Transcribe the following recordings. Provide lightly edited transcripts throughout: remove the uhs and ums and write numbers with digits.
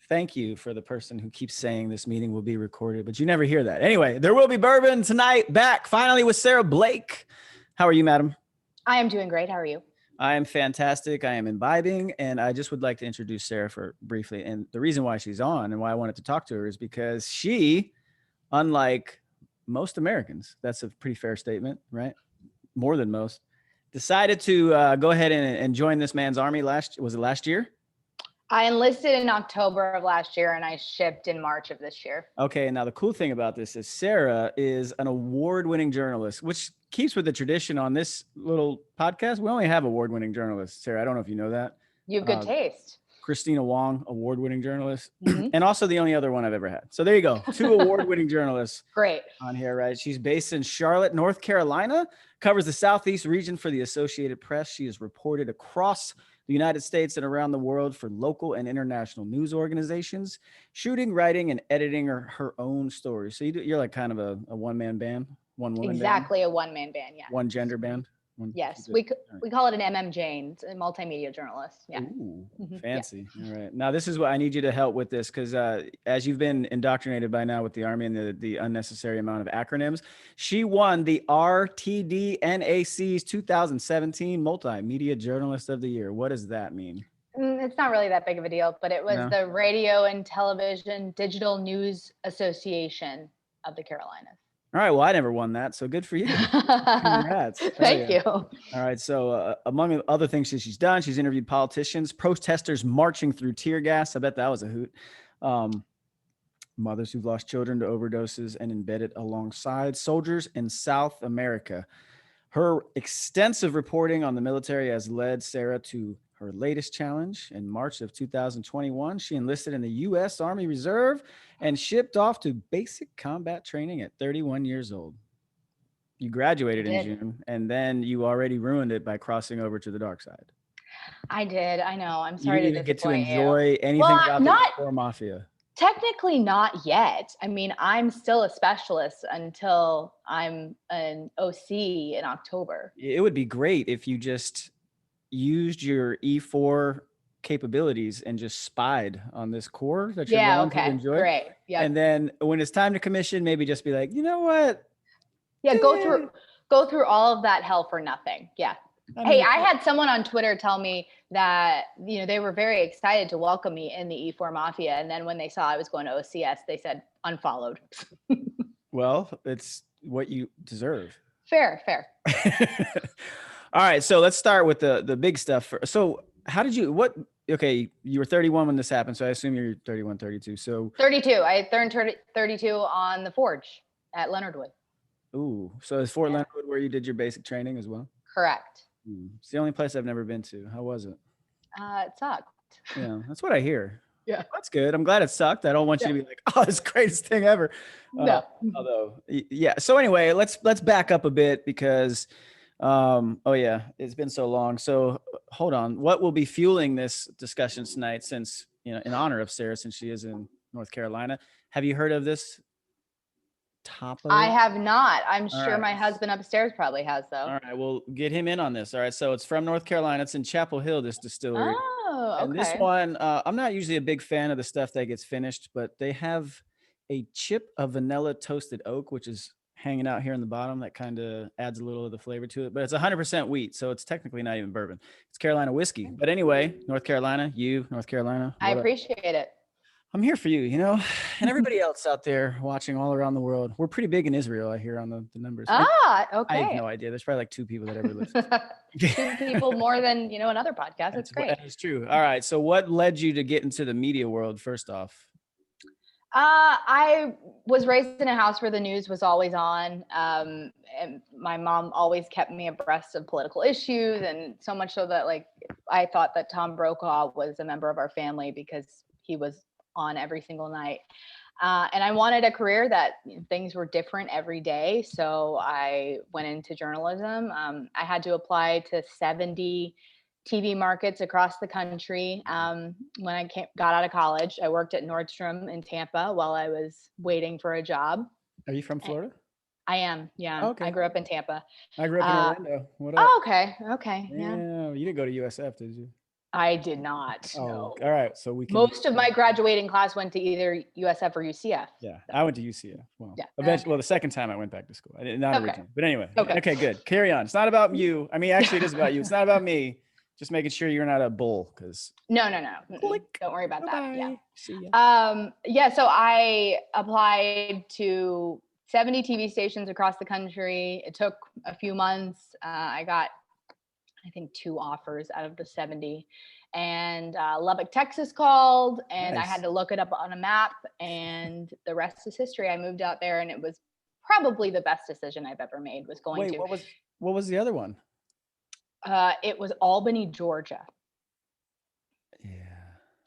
thank you for the person who keeps saying this meeting will be recorded, but you never hear that. Anyway, there will be bourbon tonight. Back finally with Sarah Blake. How are you, madam? I am doing great. How are you? I am fantastic. I am imbibing, and I just would like to introduce Sarah for briefly. And the reason why she's on and why I wanted to talk to her is because she, unlike most Americans, that's a pretty fair statement, right? More than most, decided to go ahead and join this man's army last year? I enlisted in October of last year and I shipped in March of this year. Okay, now the cool thing about this is Sarah is an award-winning journalist, which keeps with the tradition on this little podcast. We only have award-winning journalists. Sarah, I don't know if you know that. You have good taste. Christina Wong, award-winning journalist, and also the only other one I've ever had. So there you go, 2 award-winning journalists. Great. On here, right? She's based in Charlotte, North Carolina, covers the Southeast region for the Associated Press. She has reported across the United States and around the world for local and international news organizations, shooting, writing, and editing her own stories. So you're like kind of a one-man band, one-woman band? Exactly, a one-man band, yeah. One gender band? Yes, we call it an MMJ, it's a multimedia journalist. Yeah. Ooh, fancy. Yeah. All right. Now, this is what I need you to help with this because as you've been indoctrinated by now with the Army and the unnecessary amount of acronyms, she won the RTDNAC's 2017 Multimedia Journalist of the Year. What does that mean? It's not really that big of a deal, but it was the Radio and Television Digital News Association of the Carolinas. All right. Well, I never won that. So good for you. Congrats. Thank you. All right. So among other things she's done, she's interviewed politicians, protesters marching through tear gas. I bet that was a hoot. Mothers who've lost children to overdoses and embedded alongside soldiers in South America. Her extensive reporting on the military has led Sarah to her latest challenge. In March of 2021, she enlisted in the U.S. Army Reserve and shipped off to basic combat training at 31 years old. You graduated in June, and then you already ruined it by crossing over to the dark side. I did. I know. I'm sorry to disappoint you. You didn't get to enjoy anything about the core mafia. Technically not yet. I mean, I'm still a specialist until I'm an OC in October. It would be great if you just used your E4 capabilities and just spied on this corps that you're going to enjoy. Great. Yeah. And then when it's time to commission, maybe just be like, you know what? Yeah, go through all of that hell for nothing. Yeah. Hey, I had someone on Twitter tell me that, they were very excited to welcome me in the E4 Mafia. And then when they saw I was going to OCS, they said unfollowed. Well, it's what you deserve. Fair. All right. So let's start with the big stuff. So how did you, you were 31 when this happened. So I assume you're 31, 32. So 32. I turned 32 on the Forge at Leonard Wood. Ooh. So is Fort Leonard Wood where you did your basic training as well? Correct. It's the only place I've never been to. How was it? It sucked. Yeah, that's what I hear. Yeah. That's good. I'm glad it sucked. I don't want you to be like, oh, it's the greatest thing ever. No. Although, yeah. So anyway, let's back up a bit because, it's been so long. So hold on. What will be fueling this discussion tonight since, in honor of Sarah, since she is in North Carolina, have you heard of this? I have not. I'm sure my husband upstairs probably has, though. All right, we'll get him in on this. All right, so it's from North Carolina. It's in Chapel Hill, this distillery. Oh, okay. And this one, I'm not usually a big fan of the stuff that gets finished, but they have a chip of vanilla toasted oak, which is hanging out here in the bottom. That kind of adds a little of the flavor to it, but it's 100% wheat, so it's technically not even bourbon. It's Carolina whiskey. But anyway, North Carolina, North Carolina. I appreciate it. I'm here for you, and everybody else out there watching all around the world. We're pretty big in Israel, I hear on the numbers. Okay. I have no idea. There's probably like 2 people that ever listen. 2 people more than, another podcast. That's great. That is true. All right. So what led you to get into the media world first off? I was raised in a house where the news was always on. And my mom always kept me abreast of political issues. And so much so that I thought that Tom Brokaw was a member of our family because he was on every single night. And I wanted a career that things were different every day. So I went into journalism. I had to apply to 70 TV markets across the country. When I got out of college, I worked at Nordstrom in Tampa while I was waiting for a job. Are you from Florida? I am. Yeah. Okay. I grew up in Tampa. I grew up in Orlando. What up? Oh, okay. Yeah. You didn't go to USF, did you? I did not. Oh, No. all right. So we can. Most of my graduating class went to either USF or UCF. Yeah, So, I went to UCF. Well, yeah. eventually, Okay. well, the second time I went back to school, I did not Okay. originally, but anyway. Okay. Okay, good. Carry on. It's not about you. I mean, actually, it is about you. It's not about me. Just making sure you're not a bull, because. No. Click. Don't worry about that. Yeah. Bye-bye. See ya. Yeah. So I applied to 70 TV stations across the country. It took a few months. I got, I think, 2 offers out of the 70. And Lubbock, Texas called, and I had Nice. to look it up on a map, and the rest is history. I moved out there, and it was probably the best decision I've ever made, was going Wait, to. what was the other one? It was Albany, Georgia. Yeah.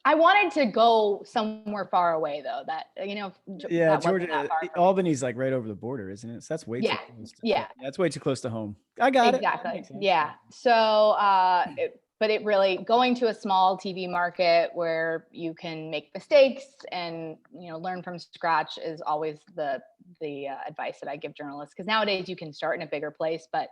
I wanted to go somewhere far away, though. That, Yeah, that wasn't Georgia, that far from me. Albany's like right over the border, isn't it? So that's way too Yeah, close. yeah. That's way too close to home. I got it. That Exactly. makes sense. Yeah. So, but it really, going to a small TV market where you can make mistakes and, learn from scratch is always the advice that I give journalists. Because nowadays you can start in a bigger place, but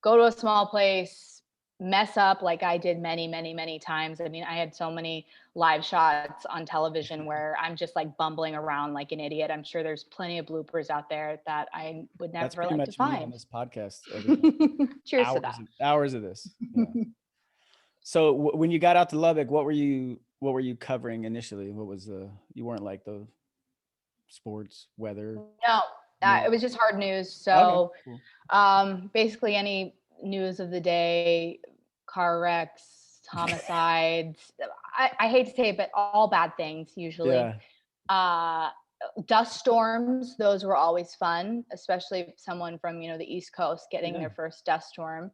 go to a small place, mess up like I did many, many, many times. I mean, I had so many live shots on television where I'm just like bumbling around like an idiot. I'm sure there's plenty of bloopers out there that I would That's never pretty like to much me on find. this podcast. Cheers to that. Hours of this. Yeah. So when you got out to Lubbock, what were you covering initially? What was you weren't like the sports, weather? No, it was just hard news. So, Okay, cool. basically any news of the day, car wrecks, homicides. I hate to say it, but all bad things usually. Yeah. Dust storms, those were always fun, especially someone from, the East Coast getting their first dust storm.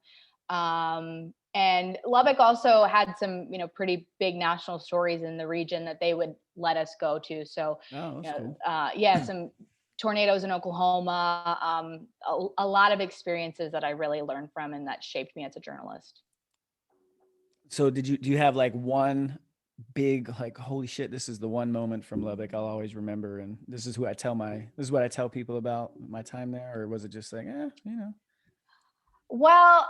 And Lubbock also had some, pretty big national stories in the region that they would let us go to. So, Cool. Some tornadoes in Oklahoma, a lot of experiences that I really learned from and that shaped me as a journalist. So do you have like one big, like, holy shit, this is the one moment from Lubbock I'll always remember, and this is what I tell people about my time there? Or was it just like, Well,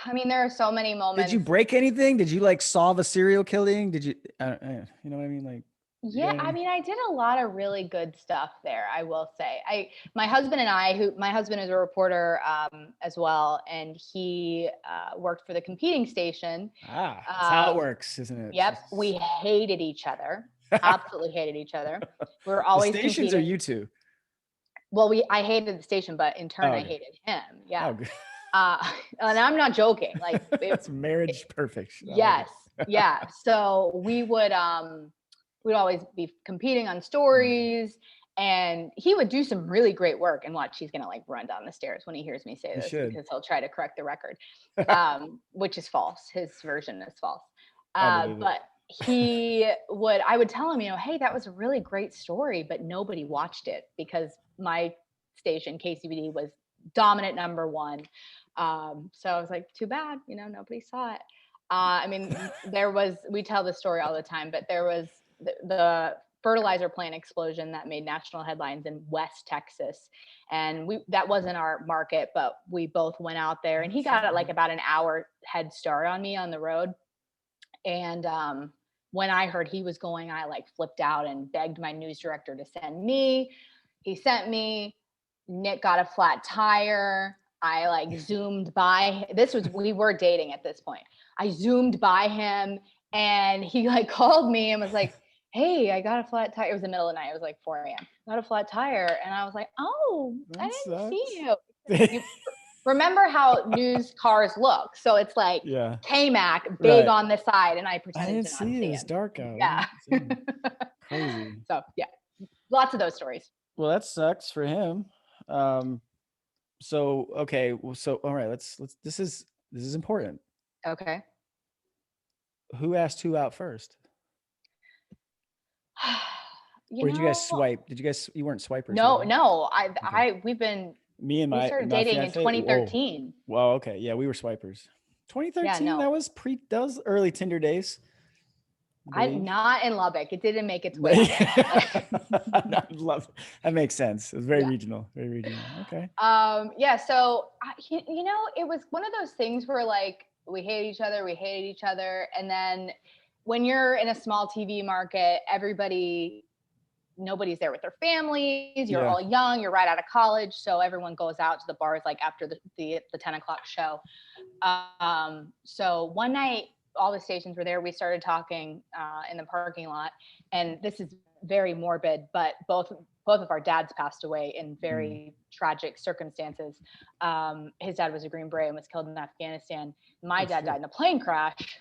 I mean, there are so many moments. Did you break anything? Did you like solve a serial killing? Did you, you know what I mean? Like, yeah, I mean, I did a lot of really good stuff there, I will say. My husband is a reporter as well, and he worked for the competing station. That's how it works, isn't it? Yep, we hated each other, absolutely hated each other. We were always the stations competing. Are you two? Well, I hated the station, but in turn, I hated him. Yeah. And I'm not joking. Like, that's marriage perfect. Yes. Yeah. So we'd always be competing on stories, and he would do some really great work. And watch, he's going to like run down the stairs when he hears me say this, because he'll try to correct the record, which is false. His version is false. But I would tell him, hey, that was a really great story, but nobody watched it because my station, KCBD, was dominant number 1. So I was like, too bad, nobody saw it. I mean, we tell the story all the time, but there was the fertilizer plant explosion that made national headlines in West Texas. And that wasn't our market, but we both went out there, and he got like about an hour head start on me on the road. And when I heard he was going, I like flipped out and begged my news director to send me. He sent me. Nick got a flat tire. I like zoomed by. We were dating at this point. I zoomed by him, and he like called me and was like, hey, I got a flat tire. It was the middle of the night. It was like 4 a.m. Got a flat tire. And I was like, oh, I didn't see you. Remember how news cars look. So it's like K-Mac big on the side. And I pretended I didn't to not see see it. It's dark out. Yeah. Crazy. So yeah, lots of those stories. Well, that sucks for him. So, okay. So, all right, let's, this is important. Okay. Who asked who out first? Or did you guys swipe? You weren't swipers? No, right? no. We started dating in 2013. Well, okay. Yeah, we were swipers. 2013, yeah, no. That was early Tinder days. I'm not in Lubbock. It didn't make its way. That makes sense. It was very regional. Very regional. Okay. Yeah. So, it was one of those things where like we hated each other. We hated each other. And then when you're in a small TV market, nobody's there with their families. You're all young. You're right out of college. So everyone goes out to the bars like after the 10 o'clock show. So one night, all the stations were there. We started talking in the parking lot. And this is very morbid, but both of our dads passed away in very tragic circumstances. His dad was a Green Beret and was killed in Afghanistan. My dad died in a plane crash.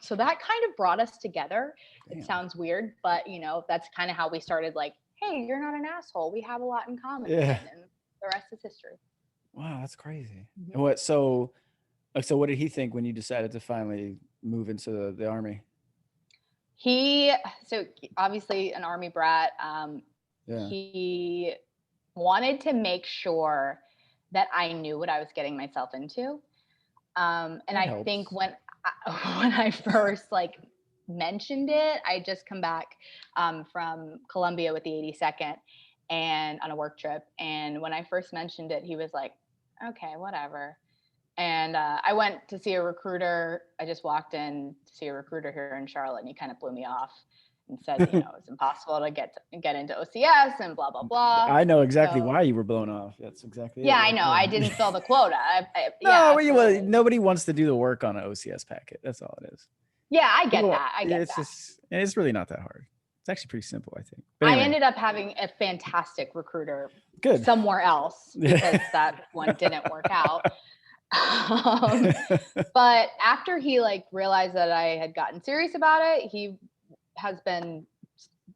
So that kind of brought us together. Damn. It sounds weird, but that's kind of how we started, like, hey, you're not an asshole. We have a lot in common. Yeah. And the rest is history. Wow, that's crazy. Mm-hmm. And so what did he think when you decided to finally move into the Army? So obviously an Army brat. He wanted to make sure that I knew what I was getting myself into. And I think when I first mentioned it, I just come back from Colombia with the 82nd and on a work trip. And when I first mentioned it, he was like, okay, whatever. And I went to see a recruiter. I just walked in to see a recruiter here in Charlotte, and he kind of blew me off and said, it's impossable to get into OCS and blah, blah, blah. I know exactly why you were blown off. That's exactly it. Yeah, I know. I didn't fill the quota. Nobody wants to do the work on an OCS packet. That's all it is. Yeah, I get that. It's really not that hard. It's actually pretty simple, I think. But anyway. I ended up having a fantastic recruiter somewhere else because that one didn't work out. But after he realized that I had gotten serious about it, he has been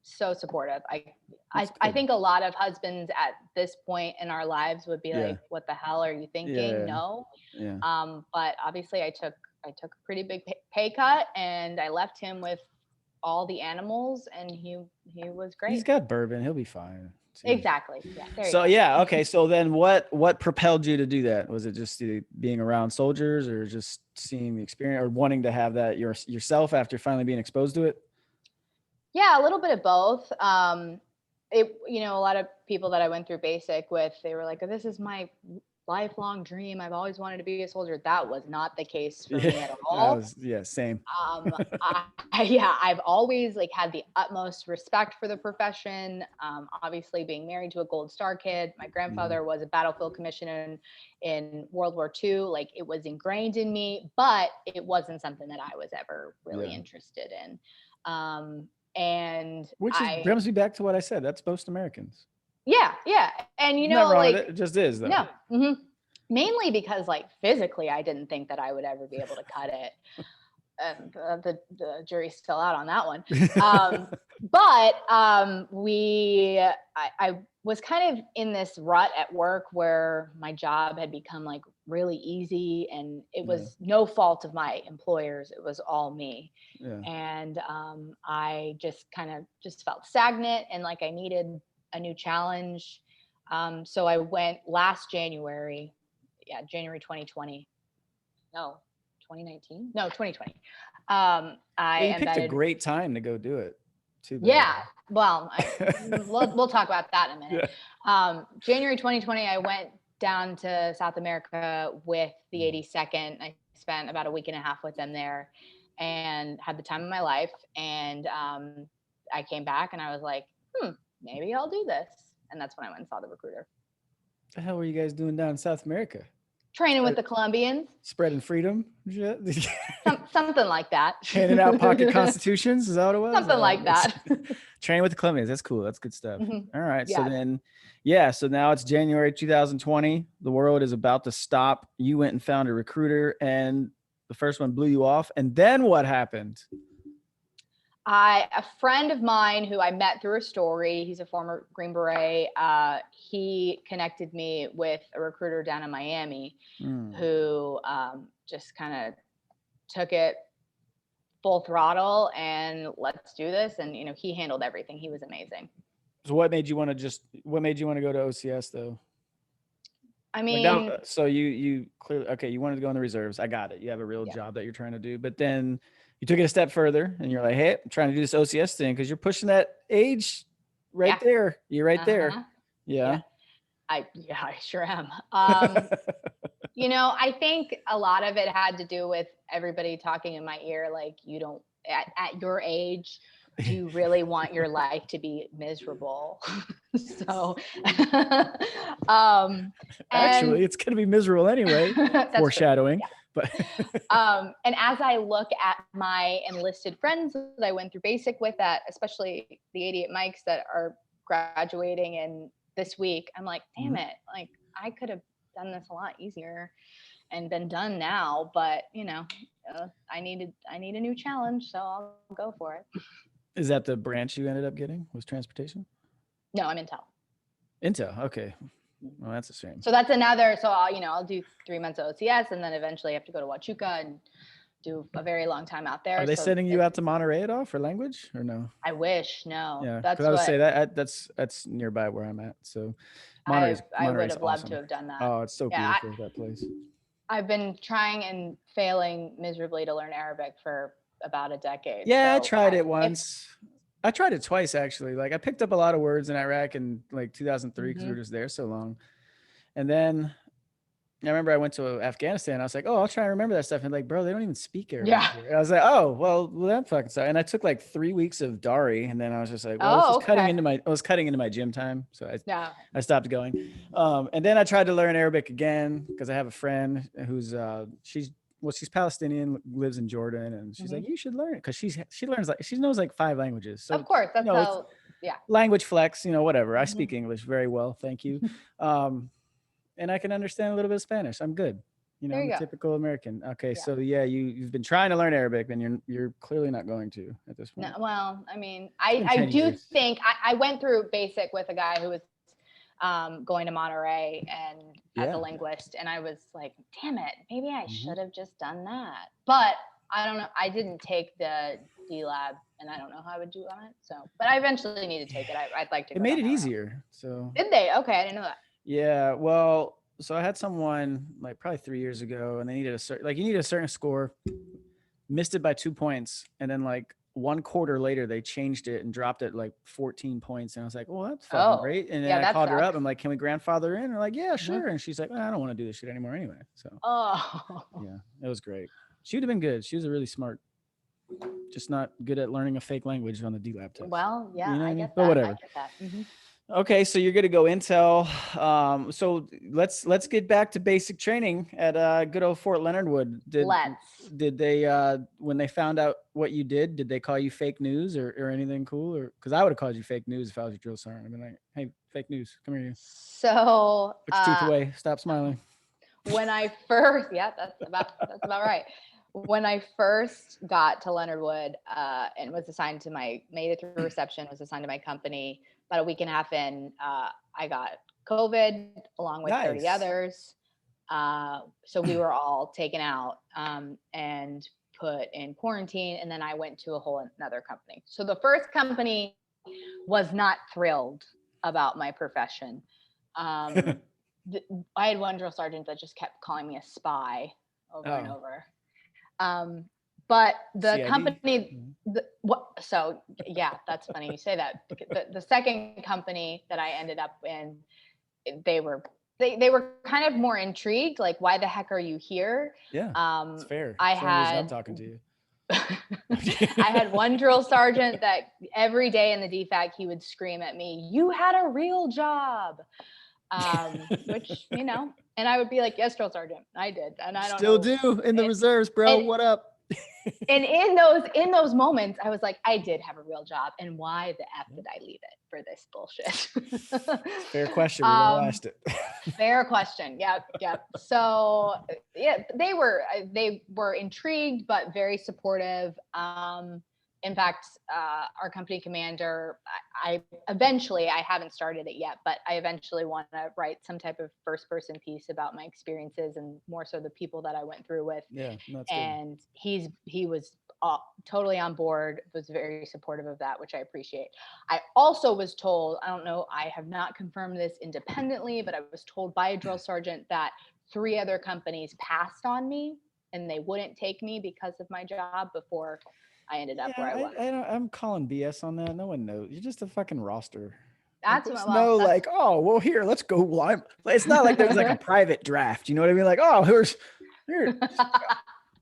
so supportive. I think a lot of husbands at this point in our lives would be like, what the hell are you thinking? No. Yeah. But obviously I took a pretty big pay cut, and I left him with all the animals, and he was great. He's got bourbon. He'll be fine. Exactly. Yeah. Okay. So then what propelled you to do that? Was it just being around soldiers, or just seeing the experience, or wanting to have that yourself after finally being exposed to it? Yeah, a little bit of both. A lot of people that I went through basic with, they were like, oh, this is my lifelong dream. I've always wanted to be a soldier. That was not the case for me at all. Same. I've always had the utmost respect for the profession. Obviously being married to a Gold Star kid, my grandfather was a battlefield commissioner in World War II. It was ingrained in me, but it wasn't something that I was ever really interested in. And which brings me back to what I said. That's most Americans. Yeah. And it just is though. No. Mm-hmm. Mainly because physically I didn't think that I would ever be able to cut it. The jury's still out on that one. But I was kind of in this rut at work where my job had become really easy, and it was no fault of my employers. It was all me. Yeah. And I just felt stagnant, and I needed a new challenge. So I went last January, January 2020. No, 2019? No, 2020. You picked a great time to go do it too. Yeah. Well, we'll talk about that in a minute. Yeah. January 2020, I went down to South America with the 82nd. I spent about a week and a half with them there and had the time of my life. And I came back and I was like, maybe I'll do this. And that's when I went and saw the recruiter. What the hell were you guys doing down in South America? Training with the Colombians. Spreading freedom? Something like that. Handing out pocket constitutions? Is that what it was? Something like that. Training with the Colombians. That's cool. That's good stuff. Mm-hmm. All right. Yeah. So now it's January 2020. The world is about to stop. You went and found a recruiter, and the first one blew you off. And then what happened? A friend of mine who I met through a story, he's a former Green Beret, he connected me with a recruiter down in Miami who just kind of took it full throttle and let's do this. And, he handled everything. He was amazing. So what made you want to go to OCS though? I mean, so you clearly, you wanted to go in the reserves. I got it. You have a real job that you're trying to do, but then you took it a step further and you're like, hey, I'm trying to do this OCS thing because you're pushing that age right there. You're right there. Yeah. I sure am. I think a lot of it had to do with everybody talking in my ear, like, you don't, at your age, do you really want your life to be miserable? So, Actually, and it's going to be miserable anyway. that's true. Foreshadowing. Yeah. But And as I look at my enlisted friends that I went through basic with, that especially the 88 mics that are graduating in this week, I'm like, damn it, like I could have done this a lot easier and been done now, but I need a new challenge, so I'll go for it. is that the branch you ended up getting? Was transportation? No, I'm Intel. Intel. Okay. Well, that's a shame. So that's another. So I'll do 3 months of OCS, and then eventually have to go to Huachuca and do a very long time out there. Are they so sending you out to Monterey at all for language or no? I wish. No, Yeah, that's because I would what say that's nearby where I'm at. So Monterey's I would have awesome. loved to have done that. Oh, it's so Yeah, beautiful, that place. I've been trying and failing miserably to learn Arabic for about a decade. Yeah, I So tried it once. I tried it twice actually. Like I picked up a lot of words in Iraq in like 2003 because we were just there so long. And then I remember I went to Afghanistan. I was like, oh, I'll try and remember that stuff. And like, bro, they don't even speak Arabic here. And I was like, oh, well, that fucking sucks. And I took like 3 weeks of Dari, and then I was just like, well, it's just cutting into my gym time. So I stopped going. And then I tried to learn Arabic again because I have a friend who's she's Palestinian, lives in Jordan, and she's like, you should learn it because she knows like 5 languages. So of course, that's how. Yeah. Language flex, whatever. I speak English very well, thank you. And I can understand a little bit of Spanish. I'm good. I'm a typical American. Okay, so yeah, you've been trying to learn Arabic, and you're clearly not going to at this point. No, well, I mean, I do think I went through basic with a guy who was going to Monterey and as a linguist, and I was like, damn it, maybe I should have just done that. But I don't know. I didn't take the D Lab, and I don't know how I would do on it. So, but I eventually need to take it. I'd like to. It made it easier. So did they? Okay, I didn't know that. Yeah, well, so I had someone like probably 3 years ago, and they needed you need a certain score, missed it by 2 points, and then like 1 quarter later they changed it and dropped it like 14 points, and I was like, well, that's fucking great. And then I called her up. I'm like, can we grandfather in? And they're like, yeah, sure. And she's like, I don't want to do this shit anymore anyway. So yeah, it was great. She would have been good. She was a really smart, just not good at learning a fake language on the D Lab test. Well, yeah, I get that. But whatever. I get that. Okay, so you're going to go Intel. So let's get back to basic training at good old Fort Leonard Wood. Did they when they found out what you did they call you fake news or anything cool? Or because I would have called you fake news if I was your drill sergeant. I'd been like, hey, fake news, come here, you. So put your teeth away, stop smiling. When I first, that's about right. When I first got to Leonard Wood and was assigned to made it through reception, was assigned to my company, about a week and a half in, I got COVID along with 30 others. So we were all taken out and put in quarantine. And then I went to another company. So the first company was not thrilled about my profession. I had one drill sergeant that just kept calling me a spy over and over. But the CID. Company, so yeah, that's funny you say that. The second company that I ended up in, they were kind of more intrigued, like, why the heck are you here? Yeah, it's fair. I'm talking to you. I had one drill sergeant that every day in the DFAC, he would scream at me, "You had a real job." Which, and I would be like, yes, drill sergeant, I did. And I don't still do in the reserves, bro. What up? And in those moments, I was like, I did have a real job. And why the F did I leave it for this bullshit? Fair question. We've all asked it. Fair question. Yep. So yeah, they were intrigued, but very supportive. In fact, our company commander, I haven't started it yet, but I eventually want to write some type of first-person piece about my experiences and more so the people that I went through with. Yeah, that's and good. He was totally on board, was very supportive of that, which I appreciate. I also was told, I don't know, I have not confirmed this independently, but I was told by a drill sergeant that 3 other companies passed on me and they wouldn't take me because of my job before I ended up where I was. I'm calling BS on that. No one knows. You're just a fucking roster. That's There's well, no that's like, oh, well, here, let's go. It's not like there's like a private draft. You know what I mean? Like, oh, here.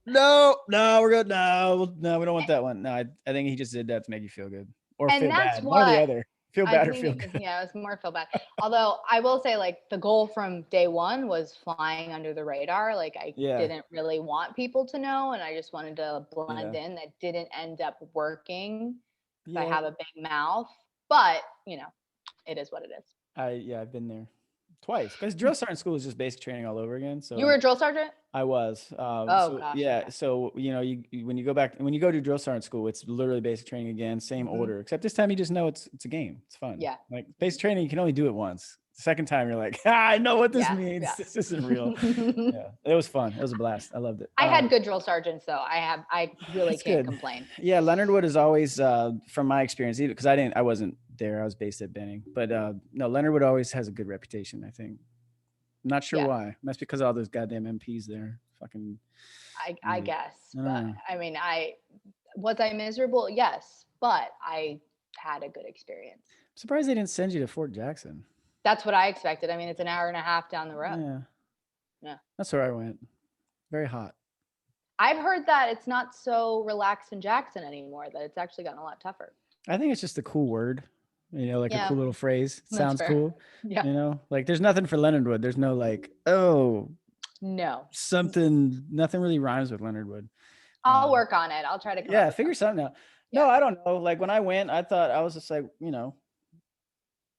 No, we're good. No, we don't want that one. No, I think he just did that to make you feel good or and feel that's bad. One or the what other. Feel I bad or think feel it was. good. Yeah, it was more feel bad. Although I will say, like, the goal from day one was flying under the radar. Like, I Yeah. didn't really want people to know, and I just wanted to blend Yeah. in. That didn't end up working because I Yeah. have a big mouth, but it is what it is. I've been there twice because drill sergeant school is just basic training all over again. You were a drill sergeant? I was. Oh So gosh. yeah. Okay. So when you go to drill sergeant school, it's literally basic training again, same Mhm. order. Except this time you just know it's a game. It's fun. Yeah. Like basic training, you can only do it once. The second time, you're like, I know what this Yeah. means. Yeah. This isn't real. Yeah, it was fun. It was a blast. I loved it. I had good drill sergeants, though. I really That's can't good. complain. Yeah, Leonard Wood is always, from my experience, even because I wasn't there. I was based at Benning, but no, Leonard Wood always has a good reputation. I think. I'm not sure Yeah. why. That's because all those goddamn MPs there. Fucking. I guess, I don't but know. I mean, was I miserable? Yes, but I had a good experience. I'm surprised they didn't send you to Fort Jackson. That's what I expected. I mean, it's an hour and a half down the road. Yeah. Yeah. That's where I went. Very hot. I've heard that it's not so relaxed in Jackson anymore, that it's actually gotten a lot tougher. I think it's just a cool word. Like a Yeah, cool little phrase. that's Sounds fair. cool. Yeah. Like there's nothing for Leonard Wood. There's no like, oh, No. something. Nothing really rhymes with Leonard Wood. I'll work on it. I'll try to come up with Figure something out. Yeah. No, I don't know. Like when I went, I thought I was just like,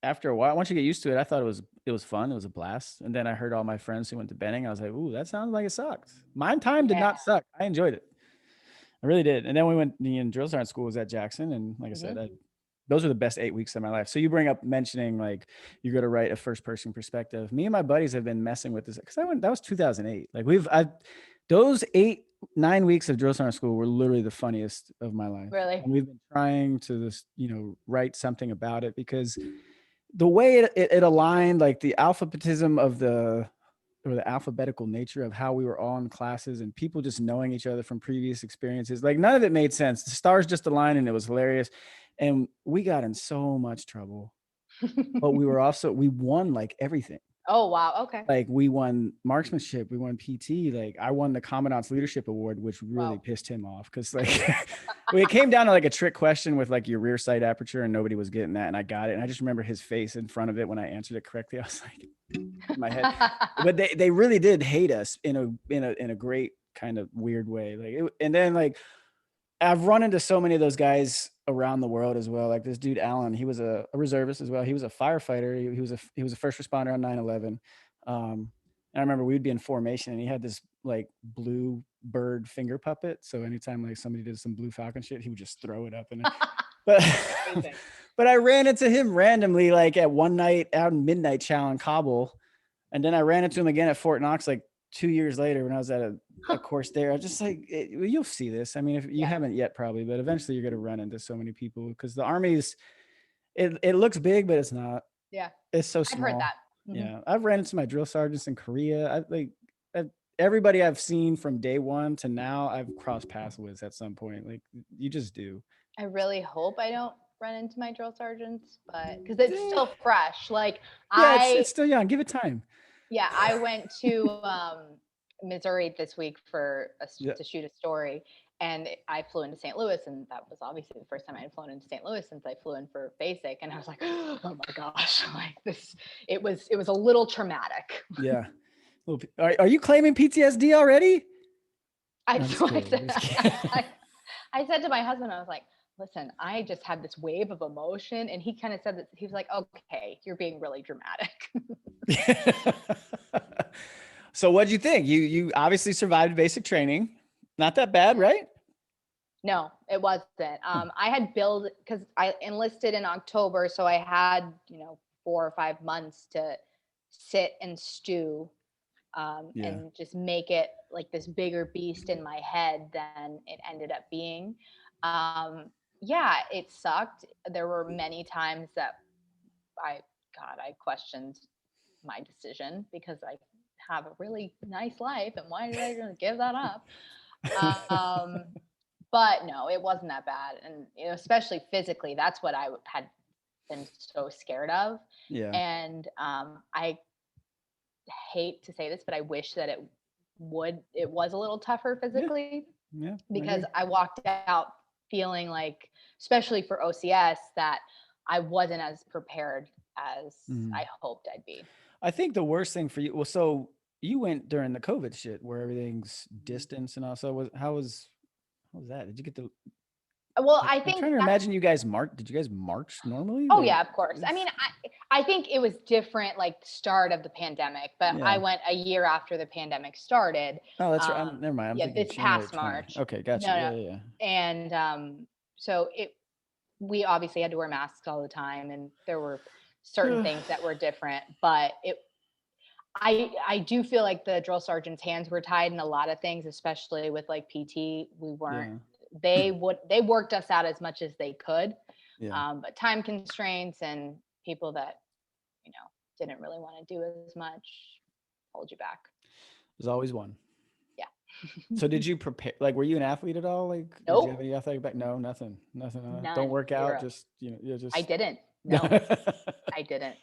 after a while, once you get used to it, I thought it was fun. It was a blast. And then I heard all my friends who went to Benning. I was like, ooh, that sounds like it sucked. My time did not suck. I enjoyed it. I really did. And then we went, drill sergeant school was at Jackson. And like I said, those were the best 8 weeks of my life. So you bring up mentioning like you're going to write a first person perspective. Me and my buddies have been messing with this because that was 2008. Like those 9 weeks of drill sergeant school were literally the funniest of my life. Really? And we've been trying to write something about it because the way it aligned, like the alphabetism of the alphabetical nature of how we were all in classes and people just knowing each other from previous experiences, like none of it made sense. The stars just aligned and it was hilarious. And we got in so much trouble, but we won like everything. Oh, wow. Okay. Like we won marksmanship, we won PT. Like I won the Commandant's Leadership Award, which really pissed him off because like it came down to like a trick question with like your rear sight aperture and nobody was getting that. And I got it. And I just remember his face in front of it when I answered it correctly. I was like, in my head. But they really did hate us in a great kind of weird way. And then like I've run into so many of those guys around the world as well. Like this dude, Alan, he was a reservist as well. He was a firefighter. He was a first responder on 9/11. And I remember we'd be in formation and he had this like blue bird finger puppet. So anytime like somebody did some blue falcon shit, he would just throw it up. But I ran into him randomly, like at one night out in Midnight Chow in Kabul. And then I ran into him again at Fort Knox, like 2 years later when I was at a course there. I was just like, you'll see this. I mean, if you haven't yet probably, but eventually you're going to run into so many people because the Army's, it looks big, but it's not. Yeah. It's so small. I've heard that. Yeah. I've ran into my drill sergeants in Korea. Everybody I've seen from day one to now, I've crossed paths with at some point. Like you just do. I really hope I don't run into my drill sergeants, but because it's still fresh. Like it's still young. Give it time. Yeah, I went to Missouri this week to shoot a story, and I flew into St. Louis, and that was obviously the first time I had flown into St. Louis since I flew in for basic, and I was like, oh my gosh, like this, it was a little traumatic. Yeah. Are you claiming PTSD already? I said to my husband, I was like, listen, I just had this wave of emotion. And he kind of said that he was like, okay, you're being really dramatic. So what'd you think? You obviously survived basic training. Not that bad, right? No, it wasn't. I had billed because I enlisted in October. So I had, 4 or 5 months to sit and stew and just make it like this bigger beast in my head than it ended up being. It sucked. There were many times that I questioned my decision because I have a really nice life and why did I just give that up? But no, it wasn't that bad. And especially physically, that's what I had been so scared of. Yeah. And I hate to say this, but I wish that it was a little tougher Yeah. physically, Yeah. I because agree. I walked out feeling like, especially for OCS, that I wasn't as prepared as Mhm. I hoped I'd be. I think the worst thing for you, well, so you went during the COVID shit where everything's distance and also how was that? Did you get the, Well, I I'm think trying to that's, imagine you guys did you guys march normally? oh Like, yeah, of course. I mean, I think it was different, like start of the pandemic, but I yeah. went a year after the pandemic started. Oh, that's right. Never mind. I'm Yeah, thinking this January past 20. March. Okay, gotcha. No, no. Yeah, yeah, yeah. And so we obviously had to wear masks all the time, and there were certain things that were different, but I do feel like the drill sergeant's hands were tied in a lot of things, especially with like PT. We weren't, Yeah. they worked us out as much as they could. Yeah. But time constraints and people that, you know, didn't really want to do as much hold you back. There's always one. Yeah. So did you prepare, like, were you an athlete at all? Like, did you have Nope. any athletic back? No, nothing. Don't None. work out. 0. Just, yeah, I just. didn't. No, I didn't.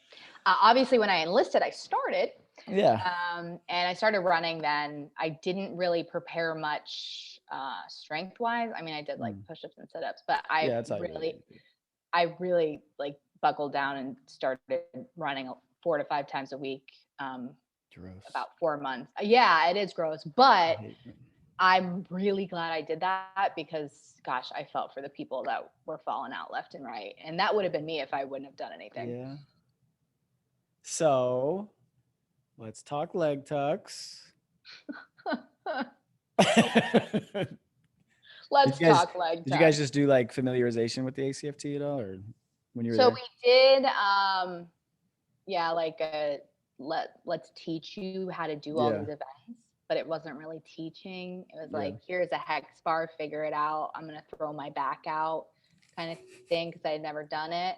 Obviously, when I enlisted, I started. Yeah. And I started running then. I didn't really prepare much strength wise. I mean, I did like Mm. push-ups and sit-ups, but Yeah, that's all you really do. I really like buckled down and started running 4 to 5 times a week. Gross. About 4 months. Yeah, it is gross, but I'm really glad I did that, because gosh, I felt for the people that were falling out left and right. And that would have been me if I wouldn't have done anything. Yeah. So let's talk leg tucks. Let's talk leg Did you guys tucks. just do like familiarization with the ACFT at all, or when you were So there? we did yeah, like let's teach you how to do all Yeah. these events, but it wasn't really teaching. It was Yeah. like, here's a hex bar, figure it out. I'm gonna throw my back out kind of thing, because I had never done it.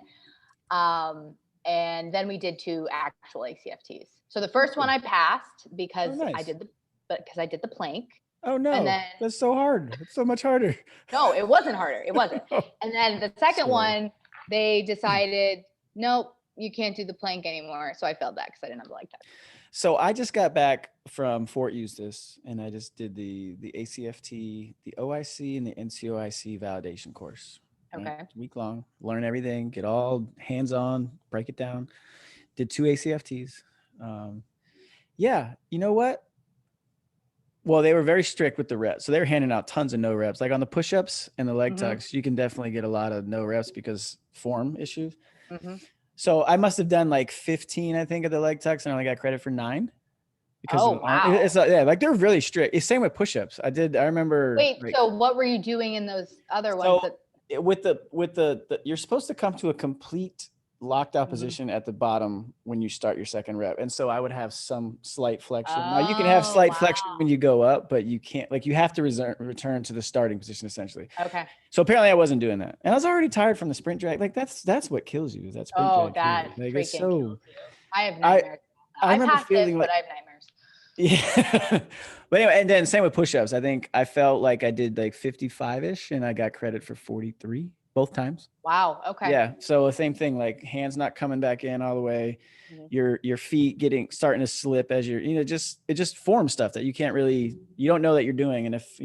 And then we did 2 actual ACFTs. So the first one I passed because Oh, nice. I did the plank. Oh And no, then that's so hard. It's so much harder. no, it wasn't harder. It wasn't. And then the second Sorry. one, they decided, nope, you can't do the plank anymore. So I failed that because I didn't have the leg tuck. So I just got back from Fort Eustis, and I just did the ACFT, the OIC, and the NCOIC validation course. Right? Okay. Week long, learn everything, get all hands on, break it down. Did 2 ACFTs. Yeah, you know what? Well, they were very strict with the reps. So they were handing out tons of no reps. Like on the push-ups and the leg tucks, you can definitely get a lot of no reps because form issues. So I must have done like 15, I think, of the leg tucks, and I only got credit for 9. Because wow. it's yeah, like they're really strict. It's same with push-ups. I remember. Wait, like, so what were you doing in those other ones? With the you're supposed to come to a complete locked out position at the bottom when you start your second rep. And so I would have some slight flexion. Now you can have slight flexion when you go up, but you can't, like, you have to return to the starting position essentially. Okay. So apparently I wasn't doing that. And I was already tired from the sprint drag. Like that's what kills you. Is that sprint drag. That Like, freaking it's so, kills you. I have nightmares. I remember passed feeling it, like, but I have nightmares. yeah. But anyway, and then same with push-ups. I think I felt like I did like 55-ish and I got credit for 43 both times. Wow. Okay. Yeah. So the same thing, like hands not coming back in all the way, your feet starting to slip as you're, it just forms stuff that you can't really, you don't know that you're doing. And if,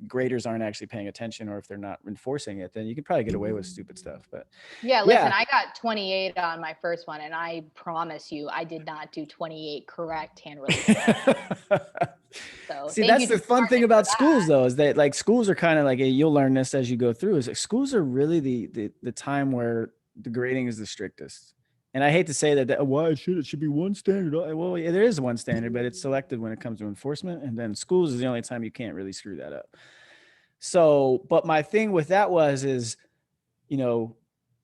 graders aren't actually paying attention, or if they're not enforcing it, then you can probably get away with stupid stuff. But yeah, listen, I got 28 on my first one, and I promise you, I did not do 28 correct hand release. So see, that's the fun thing about schools, though, is that like schools are kind of like, you'll learn this as you go through. Is like schools are really the time where the grading is the strictest. And I hate to say that why it should be one standard. Well, yeah, there is one standard, but it's selected when it comes to enforcement. And then schools is the only time you can't really screw that up. So, but my thing with that is,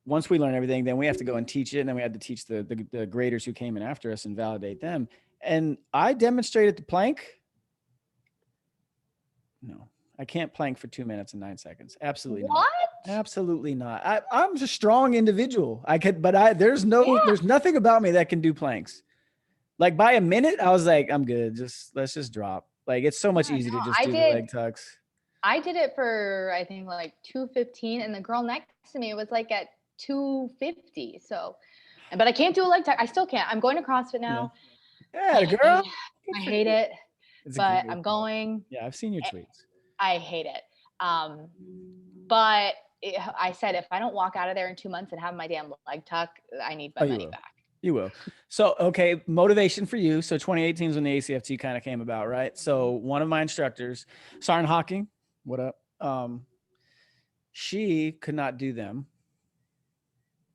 once we learn everything, then we have to go and teach it. And then we had to teach the graders who came in after us and validate them. And I demonstrated the plank. No, I can't plank for 2 minutes and 9 seconds. Absolutely not. Absolutely not. I'm a strong individual. There's nothing about me that can do planks. Like by a minute, I was like, I'm good. Let's just drop. Like, it's so much easier to just do the leg tucks. I did it for, I think, like 2:15, and the girl next to me was like at 250. So, but I can't do a leg tuck. I still can't. I'm going to CrossFit now. Yeah, the girl. I hate it, It's but I'm going. Yeah, I've seen your tweets. I hate it. But I said, if I don't walk out of there in 2 months and have my damn leg tuck, I need my money back. You will. So, okay, motivation for you. So 2018 is when the ACFT kind of came about, right? So one of my instructors, Sarn Hawking, what up? She could not do them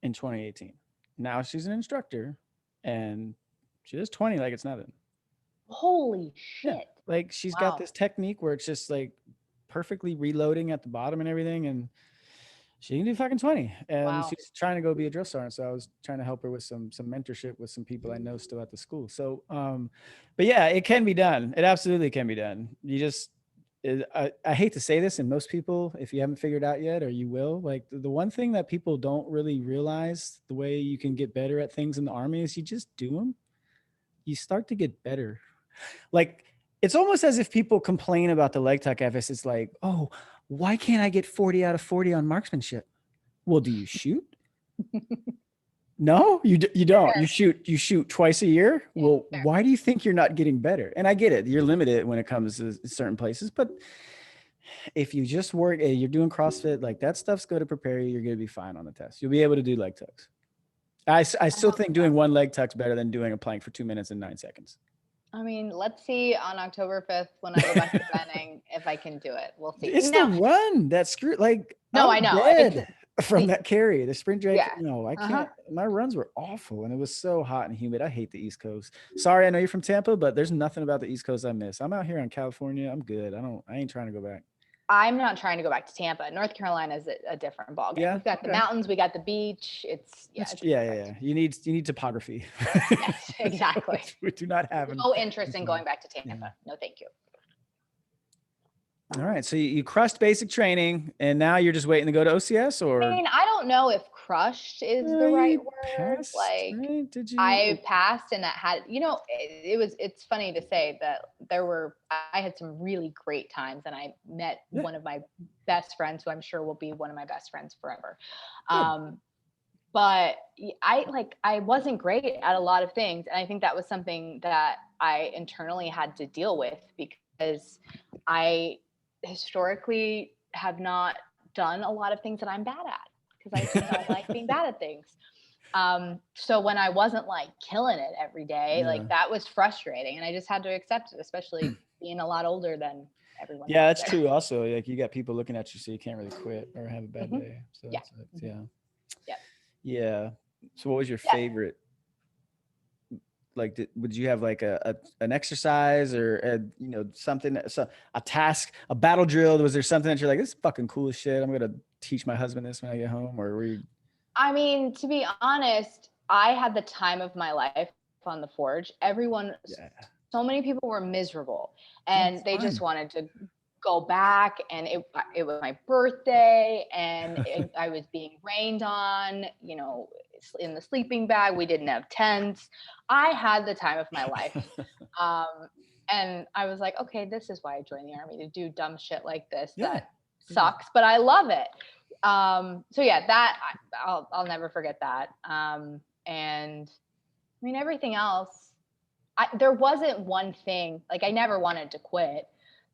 in 2018. Now she's an instructor and she does 20 like it's nothing. Holy shit. Yeah. Like she's got this technique where it's just like perfectly reloading at the bottom and everything. And she can do fucking 20. And she's trying to go be a drill sergeant. So I was trying to help her with some mentorship with some people I know still at the school. So, but yeah, it can be done. It absolutely can be done. You just, I hate to say this, and most people, if you haven't figured out yet, or you will, like the one thing that people don't really realize the way you can get better at things in the Army is you just do them. You start to get better. Like, it's almost as if people complain about the leg tuck FS. It's like, oh, why can't I get 40 out of 40 on marksmanship? Well, do you shoot? No, you don't. You shoot twice a year. Well, why do you think you're not getting better? And I get it. You're limited when it comes to certain places, but if you just work, you're doing CrossFit, like that stuff's going to prepare you. You're going to be fine on the test. You'll be able to do leg tucks. I still think doing one leg tuck's better than doing a plank for 2 minutes and 9 seconds. I mean, let's see on October 5th when I go back to running if I can do it. We'll see. It's the run that screwed. Like, no, I know. From that carry, the sprint drag. Yeah. No, I can't. My runs were awful, and it was so hot and humid. I hate the East Coast. Sorry, I know you're from Tampa, but there's nothing about the East Coast I miss. I'm out here in California. I'm good. I ain't trying to go back. I'm not trying to go back to Tampa. North Carolina is a different ballgame. Yeah, we've got the mountains, we got the beach. It's You need topography. Yes, exactly. We do not have no interest in going back to Tampa. Yeah. No, thank you. All right. So you crushed basic training and now you're just waiting to go to OCS, or? I mean, I don't know if crushed is the right word. Like, right? Did you? I passed, and that had, it's funny to say that I had some really great times, and I met one of my best friends who I'm sure will be one of my best friends forever. But I wasn't great at a lot of things. And I think that was something that I internally had to deal with, because I historically have not done a lot of things that I'm bad at, because I just don't like being bad at things. So when I wasn't like killing it every day, like that was frustrating, and I just had to accept it, especially being a lot older than everyone. Yeah, that's true. Also, like you got people looking at you, so you can't really quit or have a bad day. So yeah. So what was your favorite? Like, would you have like an exercise or something, a task, a battle drill? Was there something that you're like, this is fucking cool as shit, I'm gonna teach my husband this when I get home? Or were you? I mean, to be honest, I had the time of my life on the forge. So many people were miserable, and they just wanted to go back, and it was my birthday, and I was being rained on, in the sleeping bag. We didn't have tents. I had the time of my life. And I was like, okay, this is why I joined the Army, to do dumb shit like this. That sucks, but I love it. So yeah, that I'll never forget that. And I mean, everything else, there wasn't one thing, like I never wanted to quit.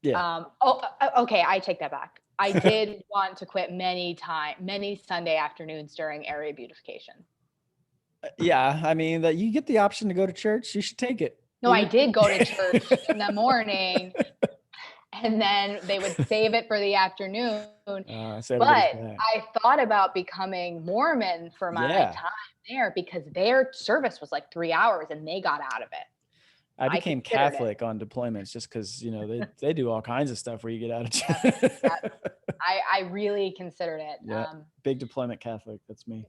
Okay, I take that back. I did want to quit many Sunday afternoons during area beautification. Yeah, I mean, that you get the option to go to church, you should take it. No, I did go to church in the morning, and then they would save it for the afternoon. But I thought about becoming Mormon for my time there, because their service was like 3 hours, and they got out of it. I became Catholic on deployments just because, they do all kinds of stuff where you get out of church. I really considered it. Yeah, big deployment Catholic. That's me.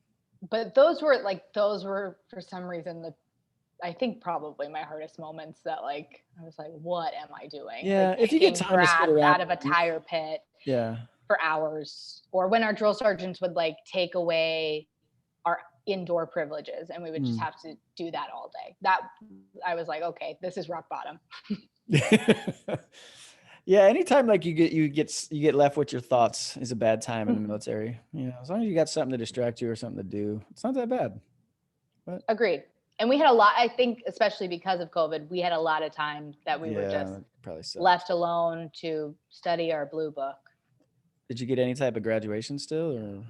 But those were for some reason I think probably my hardest moments, that like I was like, what am I doing? Yeah, like, if you get time to sit around out of a tire pit for hours, or when our drill sergeants would like take away our indoor privileges, and we would just have to do that all day. That I was like, okay, this is rock bottom. Yeah, anytime like you get left with your thoughts is a bad time in the military. You know, as long as you got something to distract you or something to do, it's not that bad. But Agreed. And we had a lot, I think, especially because of COVID, we had a lot of time that we were yeah, just that probably sucks. left alone to study our blue book. Did you get any type of graduation still, or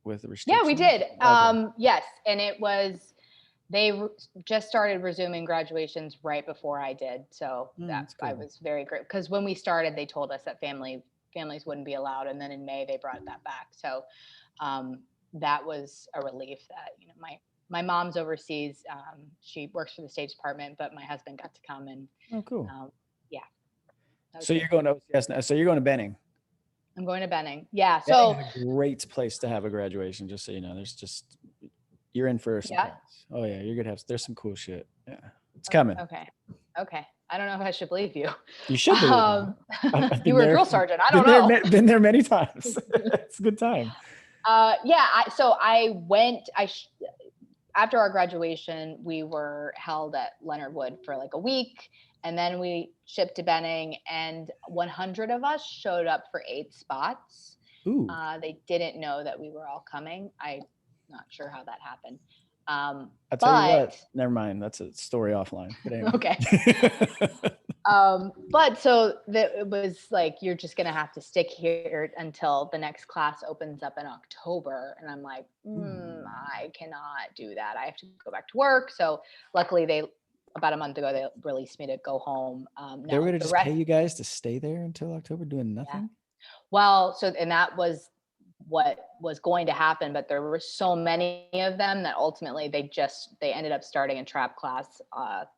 with the Yeah, we restrictions? did. Okay. Yes. And it was, just started resuming graduations right before I did. So that That's I cool. was very great because when we started, they told us that families wouldn't be allowed. And then in May, they brought that back. So that was a relief that, my mom's overseas. She works for the State Department, but my husband got to come and Oh, cool. yeah. That was So good. you're going to OCS now. So you're going to Benning. I'm going to Benning. Yeah. Benning So is a great place to have a graduation. Just so you know, you're in for a yeah. surprise. Oh yeah, you're gonna have. There's some cool shit. Yeah, it's coming. Okay. Okay. I don't know if I should believe you. You should believe me. I've You been were a there. drill sergeant. I don't know. Been there many times. It's a good time. Yeah. So I went. After our graduation, we were held at Leonard Wood for like a week, and then we shipped to Benning, and 100 of us showed up for 8 spots. Ooh. They didn't know that we were all coming. I'm not sure how that happened. I'll tell you what. Never mind. That's a story offline. But anyway. Okay. But so it was like, you're just going to have to stick here until the next class opens up in October. And I'm like, I cannot do that. I have to go back to work. So luckily about a month ago, they released me to go home. They were going to just pay you guys to stay there until October doing nothing? Yeah. Well, and that was what was going to happen, but there were so many of them that ultimately they ended up starting a trap class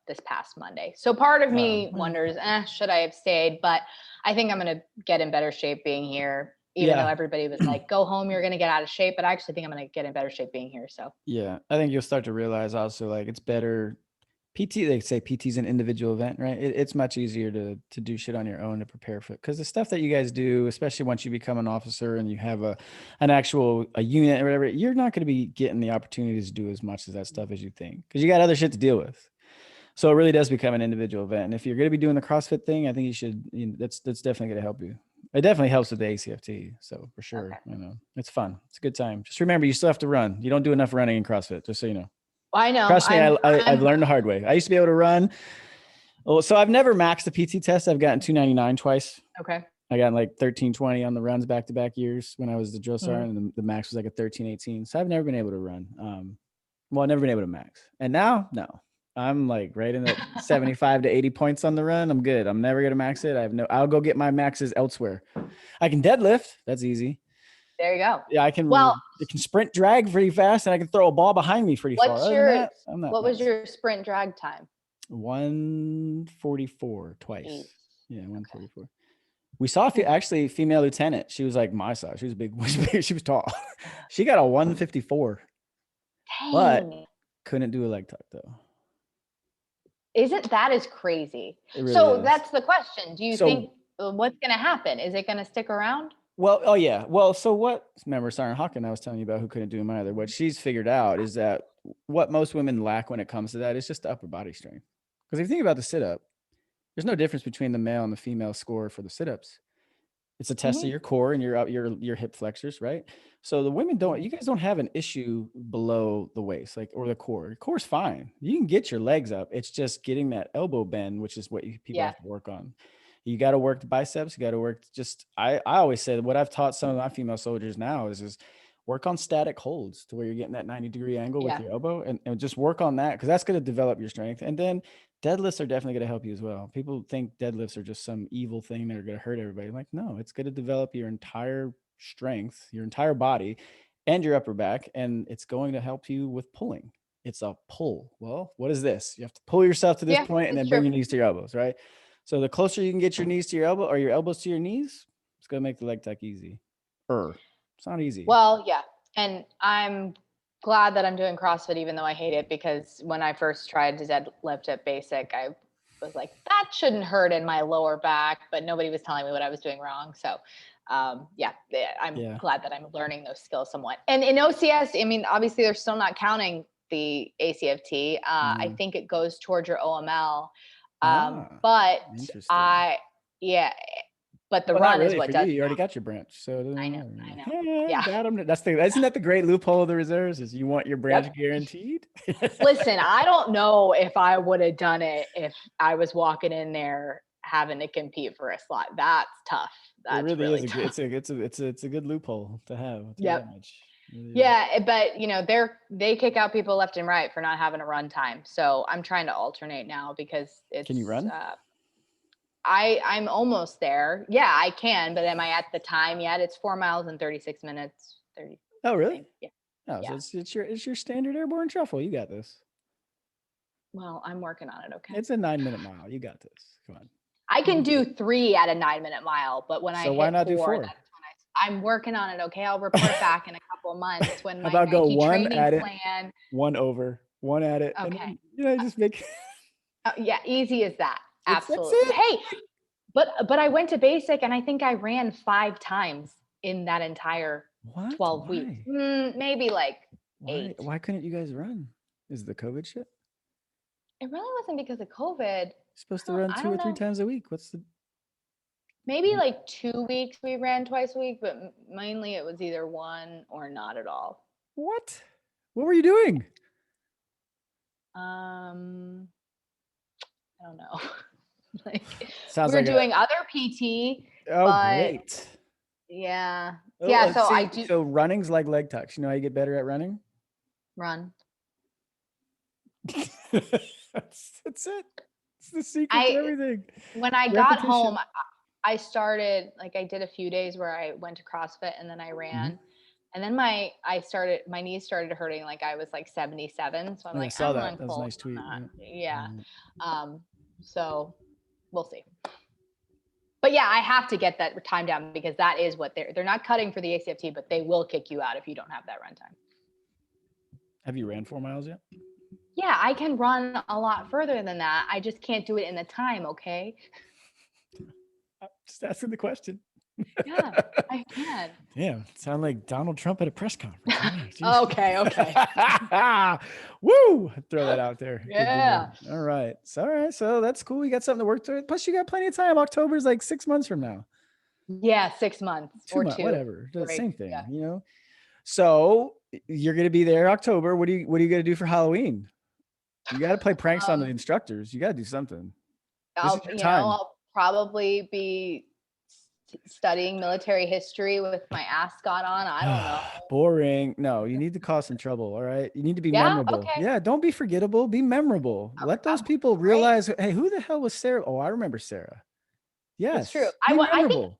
this past Monday. So part of me wonders, should I have stayed? But I think I'm going to get in better shape being here, even though everybody was like, go home, you're going to get out of shape. But I actually think I'm going to get in better shape being here. So yeah, I think you'll start to realize also, like, it's better. PT, they say PT is an individual event, right? It's much easier to do shit on your own to prepare for it, because the stuff that you guys do, especially once you become an officer and you have an actual unit or whatever, you're not going to be getting the opportunities to do as much of that stuff as you think, because you got other shit to deal with. So it really does become an individual event. And if you're going to be doing the CrossFit thing, I think you should. That's definitely going to help you. It definitely helps with the ACFT. So for sure, it's fun. It's a good time. Just remember, you still have to run. You don't do enough running in CrossFit, just so you know. I know. Trust me, I've learned the hard way. I used to be able to run. Well, so I've never maxed the PT test. I've gotten 299 twice. Okay. I got like 1320 on the runs back-to-back years when I was the drill sergeant, and the max was like a 1318. So I've never been able to run. I've never been able to max. And now, no. I'm like right in that 75 to 80 points on the run. I'm good. I'm never gonna max it. I'll go get my maxes elsewhere. I can deadlift. That's easy. There you go. Yeah, I can. Well, it can sprint drag pretty fast, and I can throw a ball behind me pretty far. What was your sprint drag time? 144 twice. Yeah, 144. We saw actually female lieutenant. She was like my size. She was big. She was tall. She got a 154. Dang. But couldn't do a leg tuck though. That is crazy. Really is. That's the question. Do you think what's going to happen? Is it going to stick around? Well, oh yeah. Well, so remember Siren Hawken I was telling you about, who couldn't do them either. What she's figured out is that what most women lack when it comes to that is just the upper body strength. Because if you think about the sit-up, there's no difference between the male and the female score for the sit-ups. It's a test of your core and your hip flexors, right? So the women you guys don't have an issue below the waist, or the core. Your core's fine. You can get your legs up. It's just getting that elbow bend, which is what people have to work on. You got to work the biceps. You got to work I always say what I've taught some of my female soldiers now is work on static holds to where you're getting that 90-degree angle with your elbow, and just work on that, because that's going to develop your strength. And then deadlifts are definitely going to help you as well. People think deadlifts are just some evil thing that are going to hurt everybody. I'm like, no, it's going to develop your entire strength, your entire body, and your upper back, and it's going to help you with pulling. It's a pull. Well, what is this? You have to pull yourself to this point and then bring your knees to your elbows, right? So the closer you can get your knees to your elbow, or your elbows to your knees, it's going to make the leg tuck easy. It's not easy. Well, yeah. And I'm glad that I'm doing CrossFit, even though I hate it, because when I first tried to deadlift at basic, I was like, that shouldn't hurt in my lower back, but nobody was telling me what I was doing wrong. So I'm glad that I'm learning those skills somewhat. And in OCS, I mean, obviously they're still not counting the ACFT. I think it goes towards your OML. But but the Well, not run is really what for does. you. You already got your branch, so it doesn't I know. matter. I know. Yeah. Got 'em. Isn't that the great loophole of the reserves? Is you want your branch Yep. guaranteed? Listen, I don't know if I would have done it if I was walking in there having to compete for a slot. That's tough. It That's really really is tough. it's a good loophole to have. I'll tell you that Yep. much. It really is. Yeah, but they kick out people left and right for not having a run time. So I'm trying to alternate now because it's Can you run? I'm almost there. Yeah, I can, but am I at the time yet? It's 4 miles and 36 minutes. 30. Oh, really? Yeah. Oh, Yeah. so it's your standard airborne shuffle. You got this. Well, I'm working on it. Okay. It's a 9-minute mile. You got this. Come on. I can do 3 at a 9-minute mile, but when I So why hit not do 4, 4? that's when I'm working on it. Okay. I'll report back in a couple of months when How my about go Nike 1 training at it, plan. 1 over, 1 at it, and Okay. then, just make Yeah. Easy as that. That's Absolutely. it. Hey, but I went to basic and I think I ran 5 times in that entire What? 12 weeks. Maybe like 8. Why couldn't you guys run? Is it the COVID shit? It really wasn't because of COVID. You're supposed to run I 2 or don't 3 know. times a week. What's the Maybe like 2 weeks we ran twice a week, but mainly it was either 1 or not at all. What? What were you doing? I don't know. Like Sounds we were like doing other PT. Oh, but great. yeah. Oh, Yeah, so see, I do so running's like leg tucks. You know how you get better at running? run. That's it. It's the secret to everything. When I got Repetition. home, I started, like I did a few days where I went to CrossFit and then I ran. And then my knees started hurting like I was like 77. So I'm like, I saw I'm that. That was a unfolding nice tweet. that. Yeah. So we'll see. But yeah, I have to get that time down because that is what they're not cutting for the ACFT, but they will kick you out if you don't have that run time. Have you ran 4 miles yet? Yeah, I can run a lot further than that. I just can't do it in the time, okay? I'm just asking the question. Yeah, I can. Damn, sound like Donald Trump at a press conference. Okay. Woo! Throw that out there. Yeah. All right. So that's cool. You got something to work through. Plus, you got plenty of time. October's like 6 months from now. Yeah, 6 months 2 or months, 2. whatever. The Right. same thing, Yeah. So you're gonna be there October. What are you gonna do for Halloween? You got to play pranks on the instructors. You got to do something. I'll probably be studying military history with my ascot on. I don't know. Boring. No, you need to cause some trouble. All right. You need to be Yeah? memorable. Okay. Yeah. Don't be forgettable. Be memorable. Let those people realize, hey, who the hell was Sarah? Oh, I remember Sarah. Yes. It's true. Be I memorable.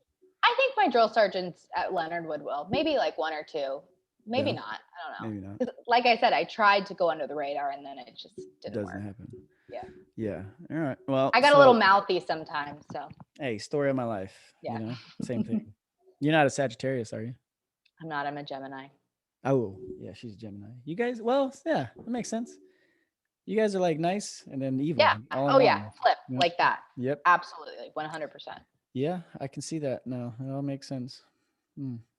think my drill sergeants at Leonard Wood will. Maybe like 1 or 2. Maybe not. I don't know. Maybe not. 'Cause like I said, I tried to go under the radar and then it just didn't work. happen. Yeah. Yeah. All right. Well, I got a little mouthy sometimes. So. Hey, story of my life. Yeah. Same thing. You're not a Sagittarius, are you? I'm not. I'm a Gemini. Oh, yeah. She's a Gemini. You guys, well, yeah, that makes sense. You guys are like nice and then evil. Yeah. Oh, yeah. Flip like that. Yep. Absolutely. 100%. Yeah, I can see that now. It all makes sense.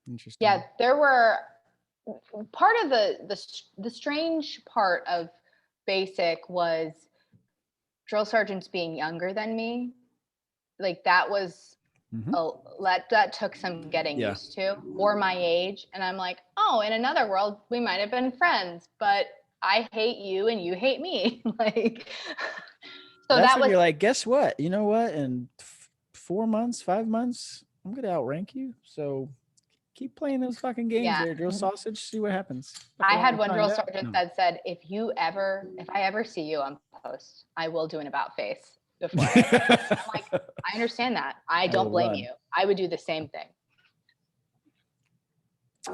Interesting. Yeah, there were part of the strange part of basic was drill sergeants being younger than me. Like that was that took some getting used to, or my age. And I'm like, oh, in another world, we might have been friends, but I hate you and you hate me. Like, so that's that was. You're like, guess what? You know what? In 4 months, 5 months, I'm gonna outrank you. So keep playing those fucking games there, drill sausage. See what happens. I had one drill sergeant that said, if I ever see you on post, I will do an about face before. I'm like, I understand that. I don't blame you. I would do the same thing.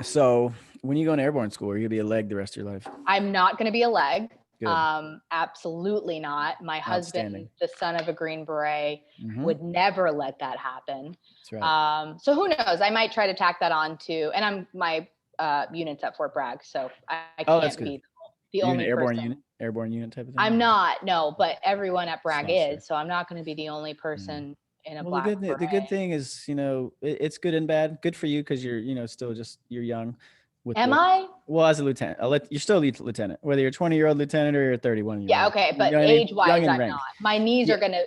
So when you go into airborne school, are you gonna be a leg the rest of your life? I'm not gonna be a leg. Good. Absolutely not. My husband, the son of a Green Beret, would never let that happen. That's right. So who knows? I might try to tack that on to, and my unit's at Fort Bragg, so I can't be the only airborne unit type of thing. I'm not, no, but everyone at Bragg is, so I'm not going to be the only person in a black beret. The good thing is, it's good and bad. Good for you because you're, still you're young. Am I? Well, as a lieutenant, you're still a lieutenant, whether you're a 20-year-old lieutenant or you're a 31-year-old. Yeah, okay, but age-wise, I'm not. My knees are going to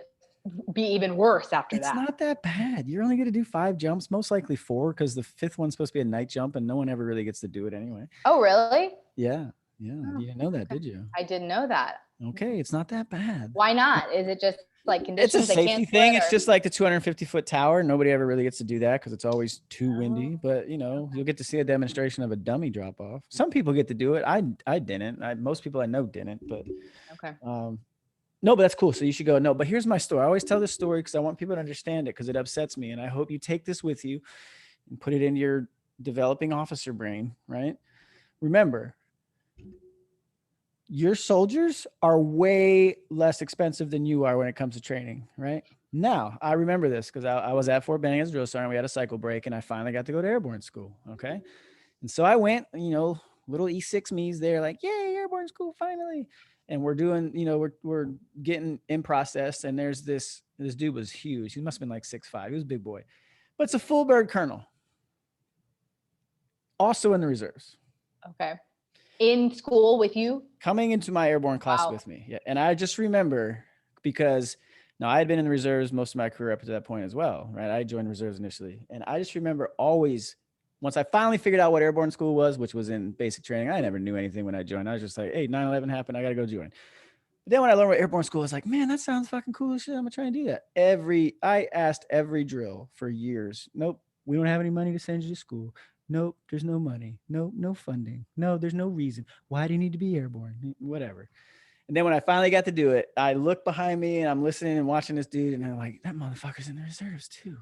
be even worse after It's that. not that bad. You're only going to do 5 jumps, most likely 4, because the 5th one's supposed to be a night jump and no one ever really gets to do it anyway. Oh, really? Yeah. Yeah. Oh, You didn't know that, okay. did you? I didn't know that. Okay. It's not that bad. Why not? Is it just like It's a conditions they safety can't thing. do it, It's or? just like the 250-foot tower. Nobody ever really gets to do that because it's always too windy. Oh, But you'll get to see a demonstration of a dummy drop off. Some people get to do it. I didn't. Most people I know didn't. But okay. no, but that's cool. So you should go. No, but here's my story. I always tell this story because I want people to understand it because it upsets me, and I hope you take this with you and put it in your developing officer brain. Right? Remember, your soldiers are way less expensive than you are when it comes to training, right? Now, I remember this because I was at Fort Benning as a drill sergeant. We had a cycle break, and I finally got to go to airborne school. Okay. And so I went, little E6 me's there, like, yay, airborne school, finally. And we're doing, we're getting in process. And there's this dude was huge. He must have been like 6'5". He was a big boy, but it's a full bird colonel. Also in the reserves. Okay. In school with you? Coming into my airborne class Wow. with me. Yeah. And I just remember because now I had been in the reserves most of my career up to that point as well, right? I joined reserves initially. And I just remember always, once I finally figured out what airborne school was, which was in basic training, I never knew anything when I joined. I was just like, hey, 9/11 happened. I got to go join. But then when I learned what airborne school was, like, man, that sounds fucking cool as shit. I'm going to try and do that. I asked every drill for years. Nope. We don't have any money to send you to school. Nope, there's no money. No, no funding. No, there's no reason. Why do you need to be airborne? Whatever. And then when I finally got to do it, I look behind me and I'm listening and watching this dude, and I'm like, that motherfucker's in the reserves too.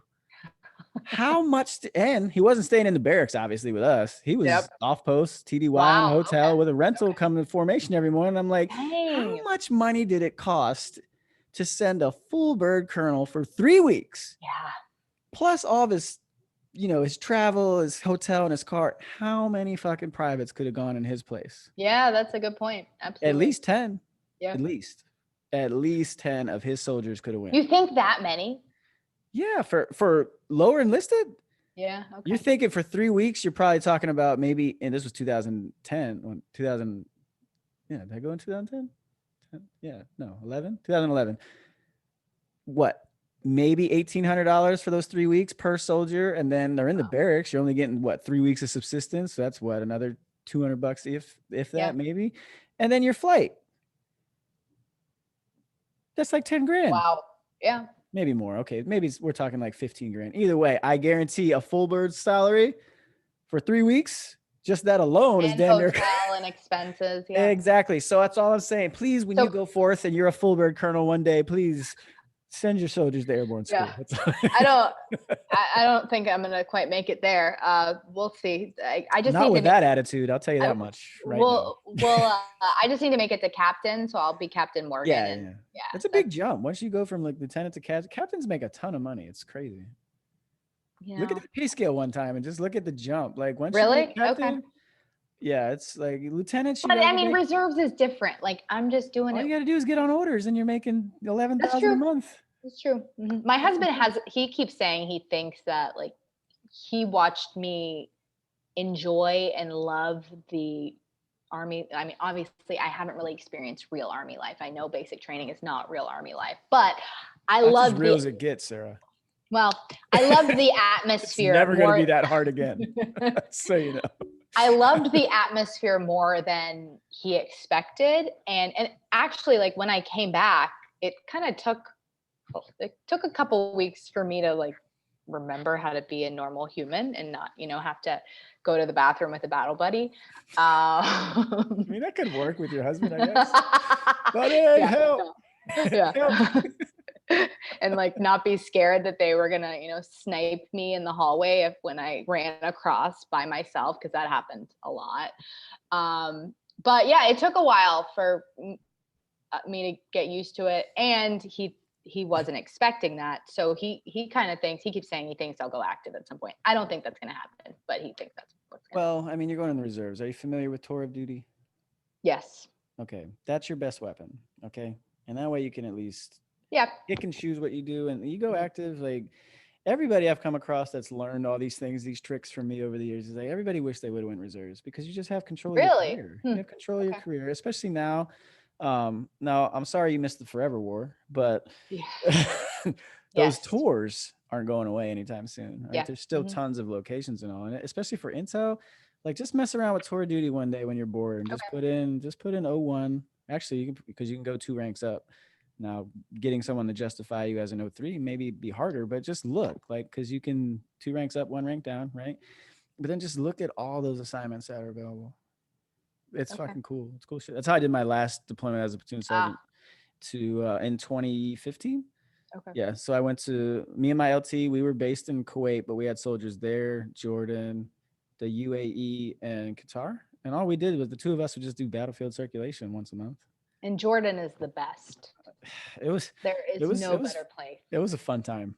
How much? And he wasn't staying in the barracks, obviously, with us. He was off post, TDY in a hotel with a rental coming to formation every morning. I'm like, how much money did it cost to send a full bird colonel for 3 weeks? Yeah. Plus all of his, his travel, his hotel, and his car. How many fucking privates could have gone in his place? Yeah, that's a good point. Absolutely. At least 10. Yeah. At least 10 of his soldiers could have went. You think that many? Yeah, for lower enlisted? Yeah. Okay. You're thinking for 3 weeks, you're probably talking about maybe, and this was 2010, 2000. Yeah, did I go in 2010? Yeah, no, 2011. What? Maybe $1,800 for those 3 weeks per soldier. And then they're in the barracks. You're only getting 3 weeks of subsistence. So that's another $200 if that, maybe. And then your flight. That's like 10 grand. Wow. Yeah. Maybe more. Okay. Maybe we're talking like 15 grand. Either way, I guarantee a full bird salary for 3 weeks. Just that alone is damn near hotel and expenses. Yeah. Exactly. So that's all I'm saying. Please, when you go forth and you're a full bird colonel one day, please send your soldiers to airborne school. Yeah. I don't think I'm gonna quite make it there. We'll see. I just not need with to that attitude. I'll tell you that much. Right. Well, I just need to make it to captain, so I'll be Captain Morgan. Yeah. It's a big jump. Once you go from like lieutenant to captain, captains make a ton of money. It's crazy. Look at the pay scale one time and just look at the jump. Like once you get captain, yeah, it's like lieutenant. But I mean, reserves is different. Like I'm just doing all it. You got to do is get on orders, and you're making $11,000 a month. That's true. Mm-hmm. My husband he keeps saying he thinks that like he watched me enjoy and love the Army. I mean, obviously, I haven't really experienced real Army life. I know basic training is not real Army life, but I love as real as it gets, Sarah. Well, I loved the atmosphere. It's never going to be that hard again. So you know. I loved the atmosphere more than he expected. And actually, like when I came back, it kind of took a couple weeks for me to like remember how to be a normal human and not, have to go to the bathroom with a battle buddy. I mean, that could work with your husband, I guess. Buddy, help. Yeah. Help. And like not be scared that they were gonna, snipe me in the hallway when I ran across by myself, because that happened a lot. But yeah, it took a while for me to get used to it, and he wasn't expecting that, so he kind of thinks, he keeps saying he thinks I'll go active at some point. I don't think that's gonna happen, but he thinks that's what's gonna happen. I mean, you're going in the reserves. Are you familiar with tour of duty? Yes. Okay, that's your best weapon. Okay, and that way you can at least pick and choose what you do, and you go active. Like everybody I've come across that's learned all these things, these tricks from me over the years, is like everybody wish they would have went reserves, because you just have control of your career. You have control of your career, especially now. Now I'm sorry you missed the Forever War, but those Yes. tours aren't going away anytime soon, right? Yeah. There's still Mhm. tons of locations and all, and especially for intel, like just mess around with tour duty one day when you're bored and Okay. just put in O1. Actually, you can, because you can go 2 ranks up. Now, getting someone to justify you as an O3 maybe be harder, but just look, like, because you can 2 ranks up, 1 rank down, right? But then just look at all those assignments that are available. It's Okay. fucking cool. It's cool shit. That's how I did my last deployment as a platoon sergeant Ah. to in 2015. Okay. Yeah, so I went to, me and my LT, we were based in Kuwait, but we had soldiers there, Jordan, the UAE, and Qatar. And all we did was the 2 of us would just do battlefield circulation once a month. And Jordan is the best. It was There it is was no it was better place. it was a fun time.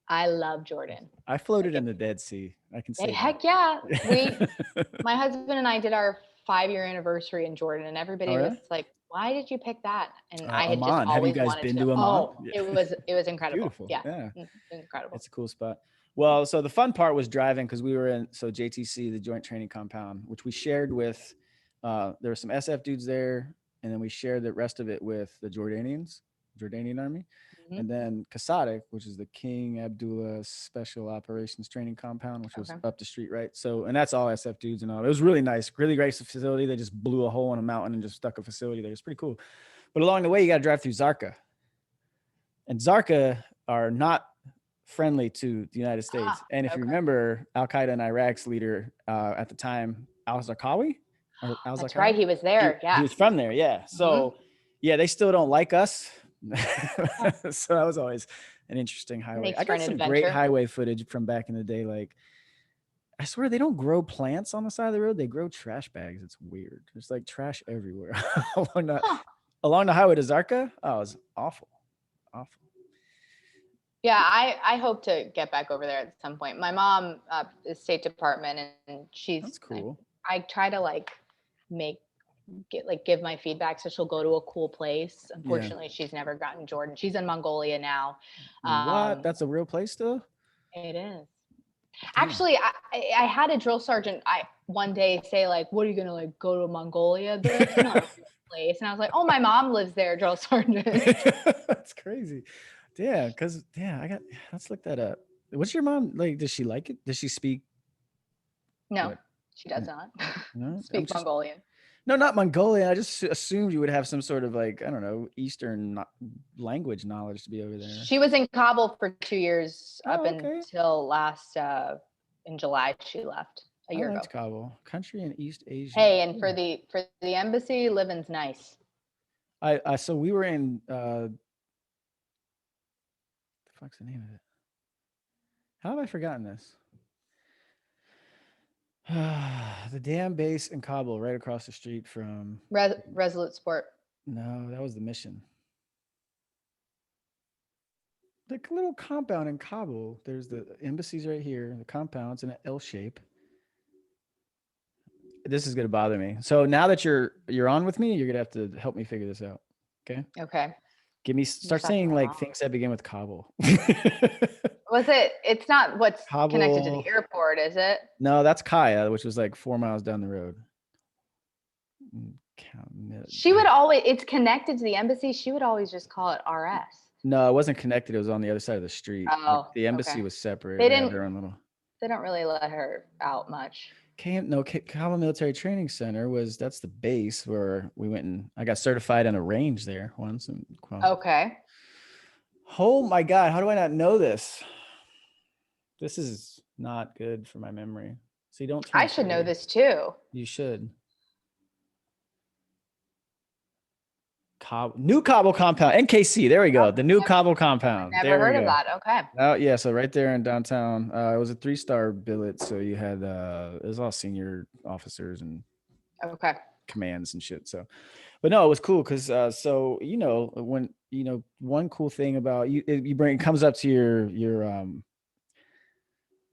I love Jordan. I floated Like in the Dead Sea. I can Hey, say heck yeah. that. My husband and I did our 5-year anniversary in Jordan, and everybody Oh was yeah? like, "Why did you pick that?" And I had just Amman. Have you always guys wanted been to. to Amman? Oh, Yeah. it was incredible. Beautiful. Yeah, Yeah. incredible. It's a cool spot. Well, so the fun part was driving because we were in JTC, the Joint Training Compound, which we shared with. There were some SF dudes there, and then we shared the rest of it with the Jordanian Army, Mhm. and then Kasadik, which is the King Abdullah Special Operations Training Compound, which was Okay. up the street, right? So, and that's all SF dudes and all. It was really nice, really great facility. They just blew a hole in a mountain and just stuck a facility there. It's pretty cool. But along the way, you got to drive through Zarqa, and Zarqa are not friendly to the United States. And if you Okay. remember, Al Qaeda in Iraq's leader at the time, al-Zarqawi, or That's right. He was there. he Yeah. was from there. Yeah. So yeah, they still don't like us. So that was always an interesting highway. Makes I for got an some great adventure. highway footage from back in the day. Like, I swear they don't grow plants on the side of the road. They grow trash bags. It's weird. There's like trash everywhere Huh. along the highway to Zarqa. Oh, it was awful. Awful. Yeah, I hope to get back over there at some point. My mom is State Department, and That's she's cool. I try to like give my feedback, so she'll go to a cool place. Yeah. Unfortunately, she's never gotten Jordan. She's in Mongolia now. What? That's a real place though? It is. Damn. Actually, I had a drill sergeant one day say like, "What are you gonna like go to Mongolia?" That's not a real place. And I was like, "Oh, my mom lives there, drill sergeant." That's crazy. Yeah, because let's look that up. What's your mom like? Does she like it? Does she speak? No, What? she does not No, speak Mongolian. no, not Mongolian. I just assumed you would have some sort of like, I don't know, Eastern language knowledge to be over there. She was in Kabul for 2 years up okay. until last in July. She left a year I ago. liked Kabul, country in East Asia. Hey, and for the embassy, living's nice. So we were in the fuck's the name of it? How have I forgotten this? The damn base in Kabul, right across the street from Resolute Sport. No, that was the mission. The little compound in Kabul. There's the embassies right here. The compound's in an L shape. This is gonna bother me. So now that you're on with me, you're gonna have to help me figure this out. Okay. Okay. Start saying like things that begin with Kabul. Was it? It's not what's Kabul. Connected to the airport, is it? No, that's Kaya, which was like 4 miles down the road. She would always. It's connected to the embassy. She would always just call it RS. No, it wasn't connected. It was on the other side of the street. Oh, the embassy okay. was separate. They had their own little. They don't really let her out much. Kabul Military Training Center that's the base where we went, and I got certified in a range there once. Okay. Oh my God, how do I not know this? This is not good for my memory. So you don't. I should know this too. You should. New Kabul compound, NKC. There we go. The new Kabul compound. Never heard of that. Okay. Oh yeah, so right there in downtown. It was a 3-star billet, so you had it was all senior officers and commands and shit. So, but no, it was cool because so when one cool thing about it comes up to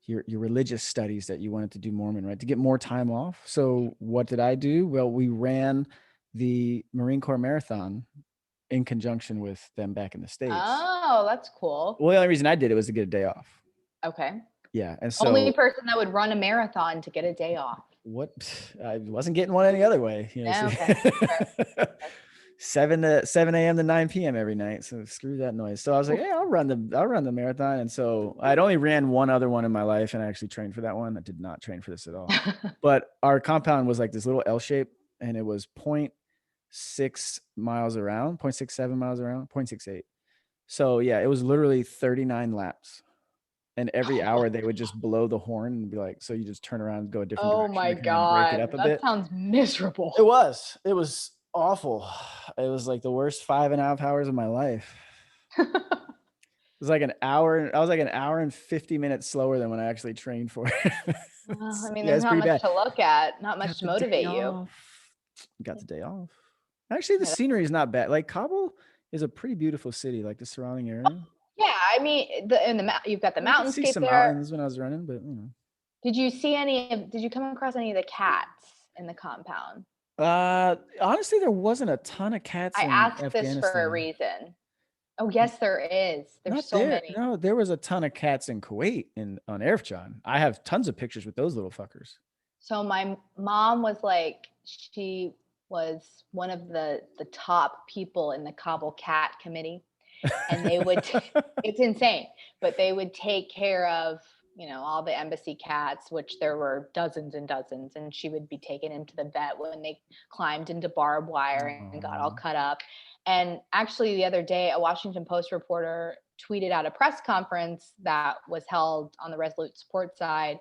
your religious studies that you wanted to do Mormon, right? To get more time off. So what did I do? Well, we ran the Marine Corps Marathon in conjunction with them back in the States. Oh, that's cool. Well, the only reason I did it was to get a day off. Okay. Yeah. And so only person that would run a marathon to get a day off. What? I wasn't getting one any other way. Yeah, okay. 7 a.m. to 9 p.m. every night. So screw that noise. So I was like, hey, I'll run the marathon. And so I'd only ran one other one in my life, and I actually trained for that one. I did not train for this at all. But our compound was like this little L shape, and it was 0.6 miles around, 0.67 miles around, 0.68. So yeah, it was literally 39 laps. And every hour they would just blow the horn and be like, so you just turn around and go a different Oh direction my to kind of break it God. up a That bit. sounds miserable. It was awful. It was like the worst 5.5 hours of my life. It was like an hour. I was like an hour and 50 minutes slower than when I actually trained for it. Well, I mean, Yeah, there's it's not pretty much bad. to look at, not much Got to the day motivate you. off. Got the day off. Actually, the Yeah, scenery is not bad. Like Kabul is a pretty beautiful city, like the surrounding area. yeah, I mean, you've got the I could see mountainscape some there. mountains when I was running, but you know. Did you come across any of the cats in the compound? Honestly, there wasn't a ton of cats I in asked this for a Afghanistan. reason. Oh, yes, there is. There's Not so there. many. No, there was a ton of cats in Kuwait on Airfjan. I have tons of pictures with those little fuckers. So my mom was like, she was one of the top people in the Kabul cat committee, and they would it's insane, but they would take care of, all the embassy cats, which there were dozens and dozens, and she would be taken into the vet when they climbed into barbed wire and got all Aw. cut up. And actually the other day, a Washington Post reporter tweeted out a press conference that was held on the Resolute Support side,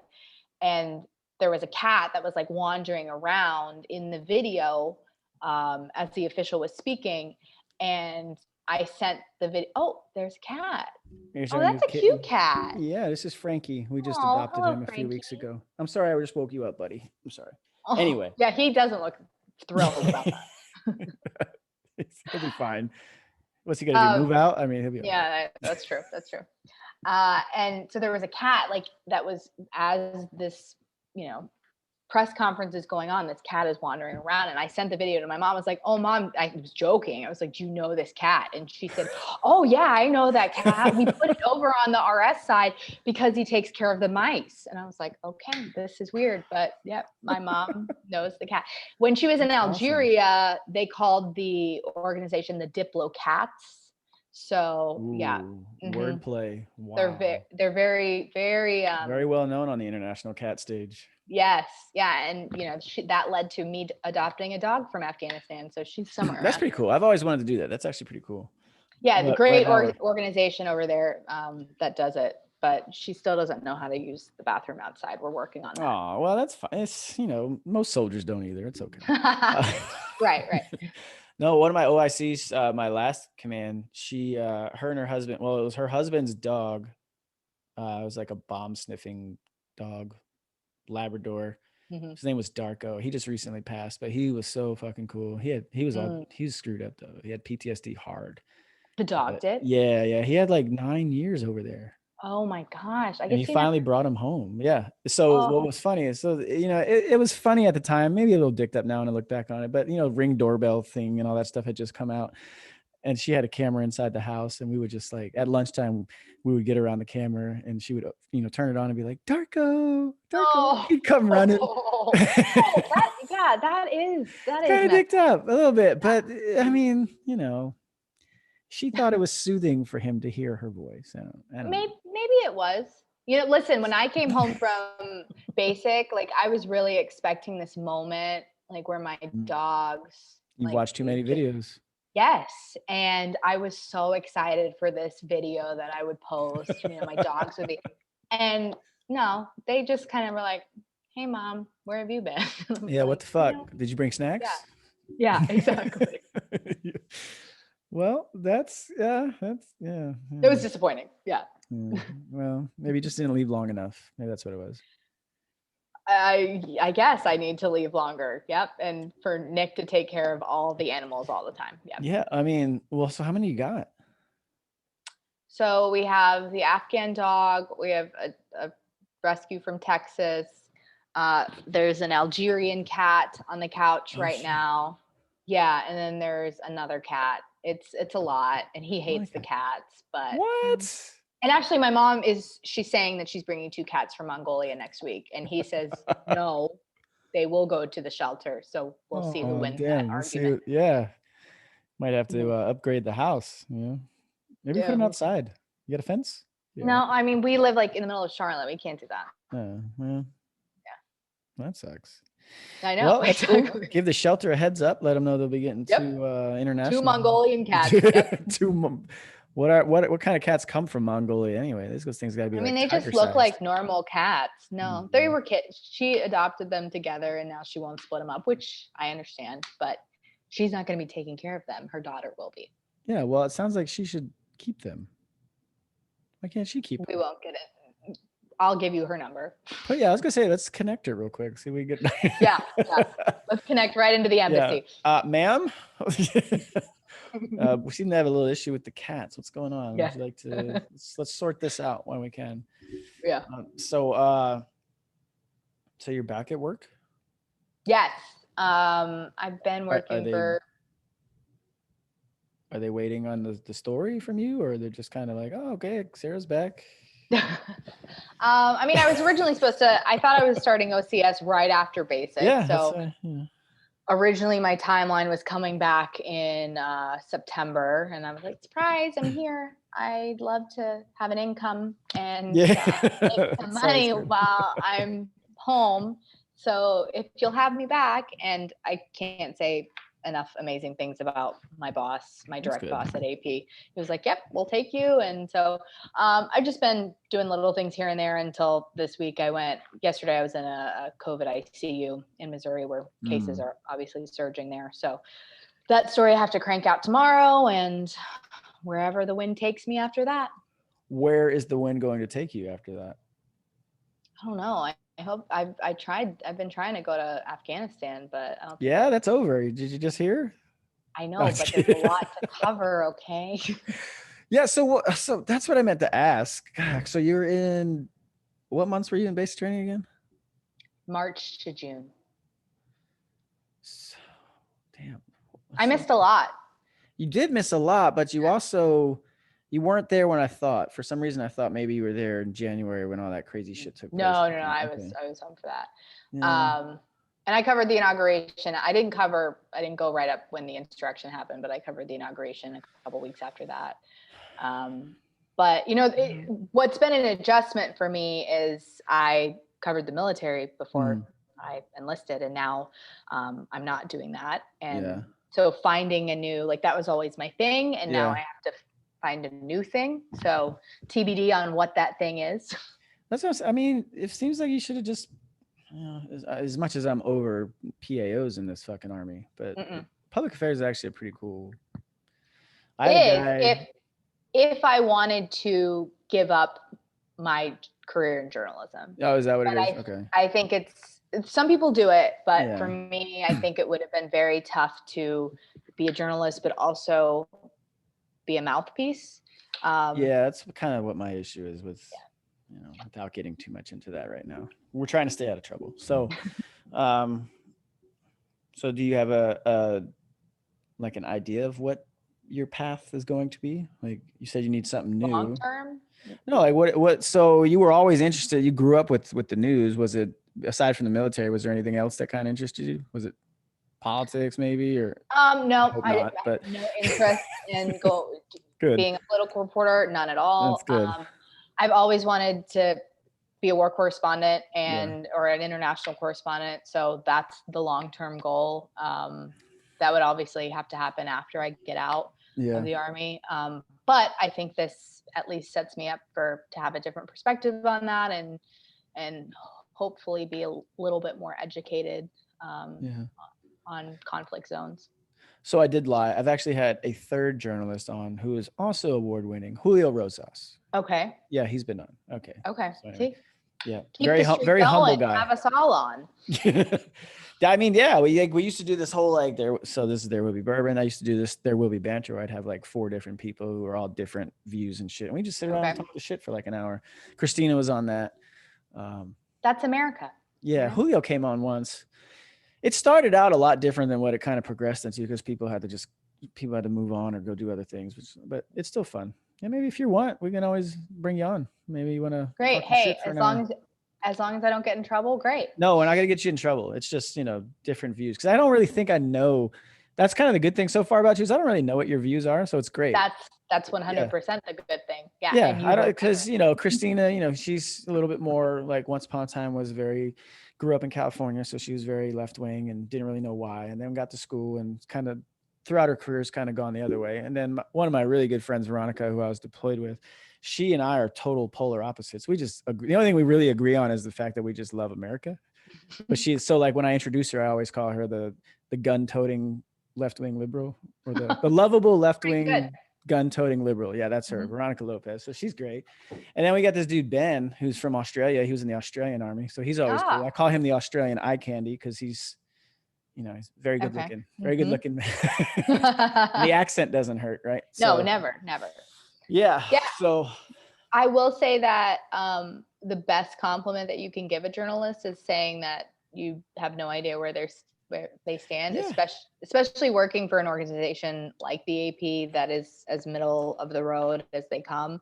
and there was a cat that was like wandering around in the video as the official was speaking. And I sent the video. Oh, there's a cat. Here's Oh, our new that's a cute kitten. cat. Yeah, this is Frankie. We just Oh, adopted hello, him a few Frankie. weeks ago. I'm sorry, I just woke you up, buddy. I'm sorry. Oh, Anyway. yeah, he doesn't look thrilled about that. He'll be fine. What's he gonna do? Move out? I mean, he'll be all right. Yeah, that's true. That's true. And so there was a cat like that was as this, press conference is going on, this cat is wandering around, and I sent the video to my mom. I was like, oh mom, I was joking. I was like, do you know this cat? And she said, oh yeah, I know that cat. We put it over on the RS side because he takes care of the mice. And I was like, okay, this is weird, but yep, my mom knows the cat. When she was in Algeria, they called the organization the Diplo Cats. So yeah. Wordplay. Wow. They're very, very very well known on the international cat stage. Yes, yeah, and that led to me adopting a dog from Afghanistan. So she's somewhere. That's pretty cool. I've always wanted to do that. That's actually pretty cool. Yeah, the great organization over there that does it, but she still doesn't know how to use the bathroom outside. We're working on that. Oh, well, that's fine. It's most soldiers don't either. It's okay. Right. No, one of my OICs, my last command, she, her and her husband. Well, it was her husband's dog. It was like a bomb sniffing dog. Labrador. His name was Darko. He just recently passed, but he was so fucking cool. He was screwed up though. He had PTSD hard. The dog did? Yeah. He had like 9 years over there. Oh my gosh. And he finally brought him home. Yeah. So what was funny is, it was funny at the time, maybe a little dicked up now when I look back on it, but Ring doorbell thing and all that stuff had just come out. And she had a camera inside the house, and we would just like at lunchtime, we would get around the camera, and she would, turn it on and be like, Darko. He'd come running. That is kind of dicked up a little bit, but I mean, she thought it was soothing for him to hear her voice. I don't know. Maybe it was. Listen, when I came home from basic, like I was really expecting this moment, like where my dogs. You watched too many videos. Yes. And I was so excited for this video that I would post, my dogs would be, and no, they just kind of were like, hey mom, where have you been? Yeah. What the fuck? Did you bring snacks? Yeah, exactly. Well, that's yeah. It was disappointing. Yeah. Well, maybe you just didn't leave long enough. Maybe that's what it was. I guess I need to leave longer. Yep. And for Nick to take care of all the animals all the time. Yep. Yeah. I mean, well, so how many you got? So we have the Afghan dog. We have a rescue from Texas. There's an Algerian cat on the couch right now. Yeah. And then there's another cat. It's a lot, and he hates the cats, but what? And actually my mom she's saying that she's bringing 2 cats from Mongolia next week. And he says, no, they will go to the shelter. So we'll see who wins that argument. Yeah. Might have to upgrade the house. Maybe put them outside. You got a fence? Yeah. No, I mean, we live like in the middle of Charlotte. We can't do that. Well, that sucks. I know. Well, that's cool. Give the shelter a heads up. Let them know they'll be getting two international. 2 Mongolian cats. What kind of cats come from Mongolia anyway? Those things got to be. I mean, they just look like normal cats. No, they were kids. She adopted them together, and now she won't split them up, which I understand. But she's not going to be taking care of them. Her daughter will be. Yeah, well, it sounds like she should keep them. Why can't she keep them? We won't get it. I'll give you her number. But yeah, I was gonna say, let's connect her real quick. See if we get. yeah. Let's connect right into the embassy. Yeah. Ma'am. We seem to have a little issue with the cats. What's going on? Yeah. Would you like to let's sort this out when we can. Yeah. So you're back at work? Yes. I've been working Are they waiting on the story from you, or they're just kind of like, oh, okay, Sarah's back? I mean, I was originally I thought I was starting OCS right after basic. Yeah. So originally my timeline was coming back in September, and I was like, surprise, I'm here. I'd love to have an income and make some money while I'm home. So if you'll have me back, and I can't say enough amazing things about my boss, my direct boss at AP. He was like, yep, we'll take you. And so I've just been doing little things here and there until this week. Yesterday I was in a COVID ICU in Missouri, where cases are obviously surging there. So that story I have to crank out tomorrow, and wherever the wind takes me after that. Where is the wind going to take you after that? I don't know. I hope I've been trying to go to Afghanistan, but I don't think that's over. Did you just hear? I know, but there's a lot to cover. Okay. Yeah. So that's what I meant to ask. So you're in, what months were you in basic training again? March to June. So, damn. I missed a lot. You did miss a lot, but you also, you weren't there when I thought. For some reason, I thought maybe you were there in January when all that crazy shit took place. No, I was home for that. Yeah. And I covered the inauguration. I didn't go right up when the insurrection happened, but I covered the inauguration a couple weeks after that. But what's been an adjustment for me is I covered the military before I enlisted, and now I'm not doing that. And so finding a new, that was always my thing, and now I have to find a new thing. So TBD on what that thing is. That's what I mean. It seems like you should have just, as much as I'm over PAOs in this fucking army, but public affairs is actually a pretty cool. If I wanted to give up my career in journalism. Oh, is that what it is? Okay. I think some people do it, but for me, I think it would have been very tough to be a journalist, but also be a mouthpiece. That's kind of what my issue is with, without getting too much into that right now. We're trying to stay out of trouble. So, so do you have an idea of what your path is going to be? Like you said, you need something new. Long term? No, what? So you were always interested. You grew up with the news. Was it, aside from the military, was there anything else that kind of interested you? Was it politics maybe, or? No, I have no interest in being a political reporter. None at all. That's good. I've always wanted to be a war correspondent or an international correspondent. So that's the long-term goal. That would obviously have to happen after I get out of the army. But I think this at least sets me up to have a different perspective on that, and hopefully be a little bit more educated on conflict zones. So I did lie. I've actually had a third journalist on who is also award-winning, Julio Rosas. Okay. Yeah, he's been on. Okay. Okay. So anyway. See? Yeah. Keep very humble guy. Have us all on. I mean, we used to do this whole There Will Be Bourbon. I used to do this There Will Be Banter, where I'd have 4 different people who are all different views and shit. And we just sit around and talk the shit for an hour. Christina was on that. That's America. Yeah. Julio came on once. It started out a lot different than what it kind of progressed into, because people had to move on or go do other things, but it's still fun. And maybe if you want, we can always bring you on. Maybe you want to. Great. Hey, as long as I don't get in trouble, great. No, we're not going to get you in trouble. It's just, different views. Cause I don't really think I know that's kind of the good thing so far about you is I don't really know what your views are. So it's great. That's Yeah. 100% the good thing. Yeah. Yeah. And you I don't, know cause better. Christina, she's a little bit more like once upon a time grew up in California. So she was very left wing and didn't really know why. And then got to school and kind of throughout her career has kind of gone the other way. And then one of my really good friends, Veronica, who I was deployed with, she and I are total polar opposites. We just agree. The only thing we really agree on is the fact that we just love America. But she's so like when I introduce her, I always call her the gun toting left wing liberal or the lovable left Pretty good. wing gun toting liberal. Yeah, that's her, Veronica Lopez. So she's great. And then we got this dude, Ben, who's from Australia. He was in the Australian army. So he's always cool. I call him the Australian eye candy because he's very good looking, very good looking man. The accent doesn't hurt, right? So, no, never. Yeah. So I will say that the best compliment that you can give a journalist is saying that you have no idea where they stand, especially working for an organization like the AP that is as middle of the road as they come.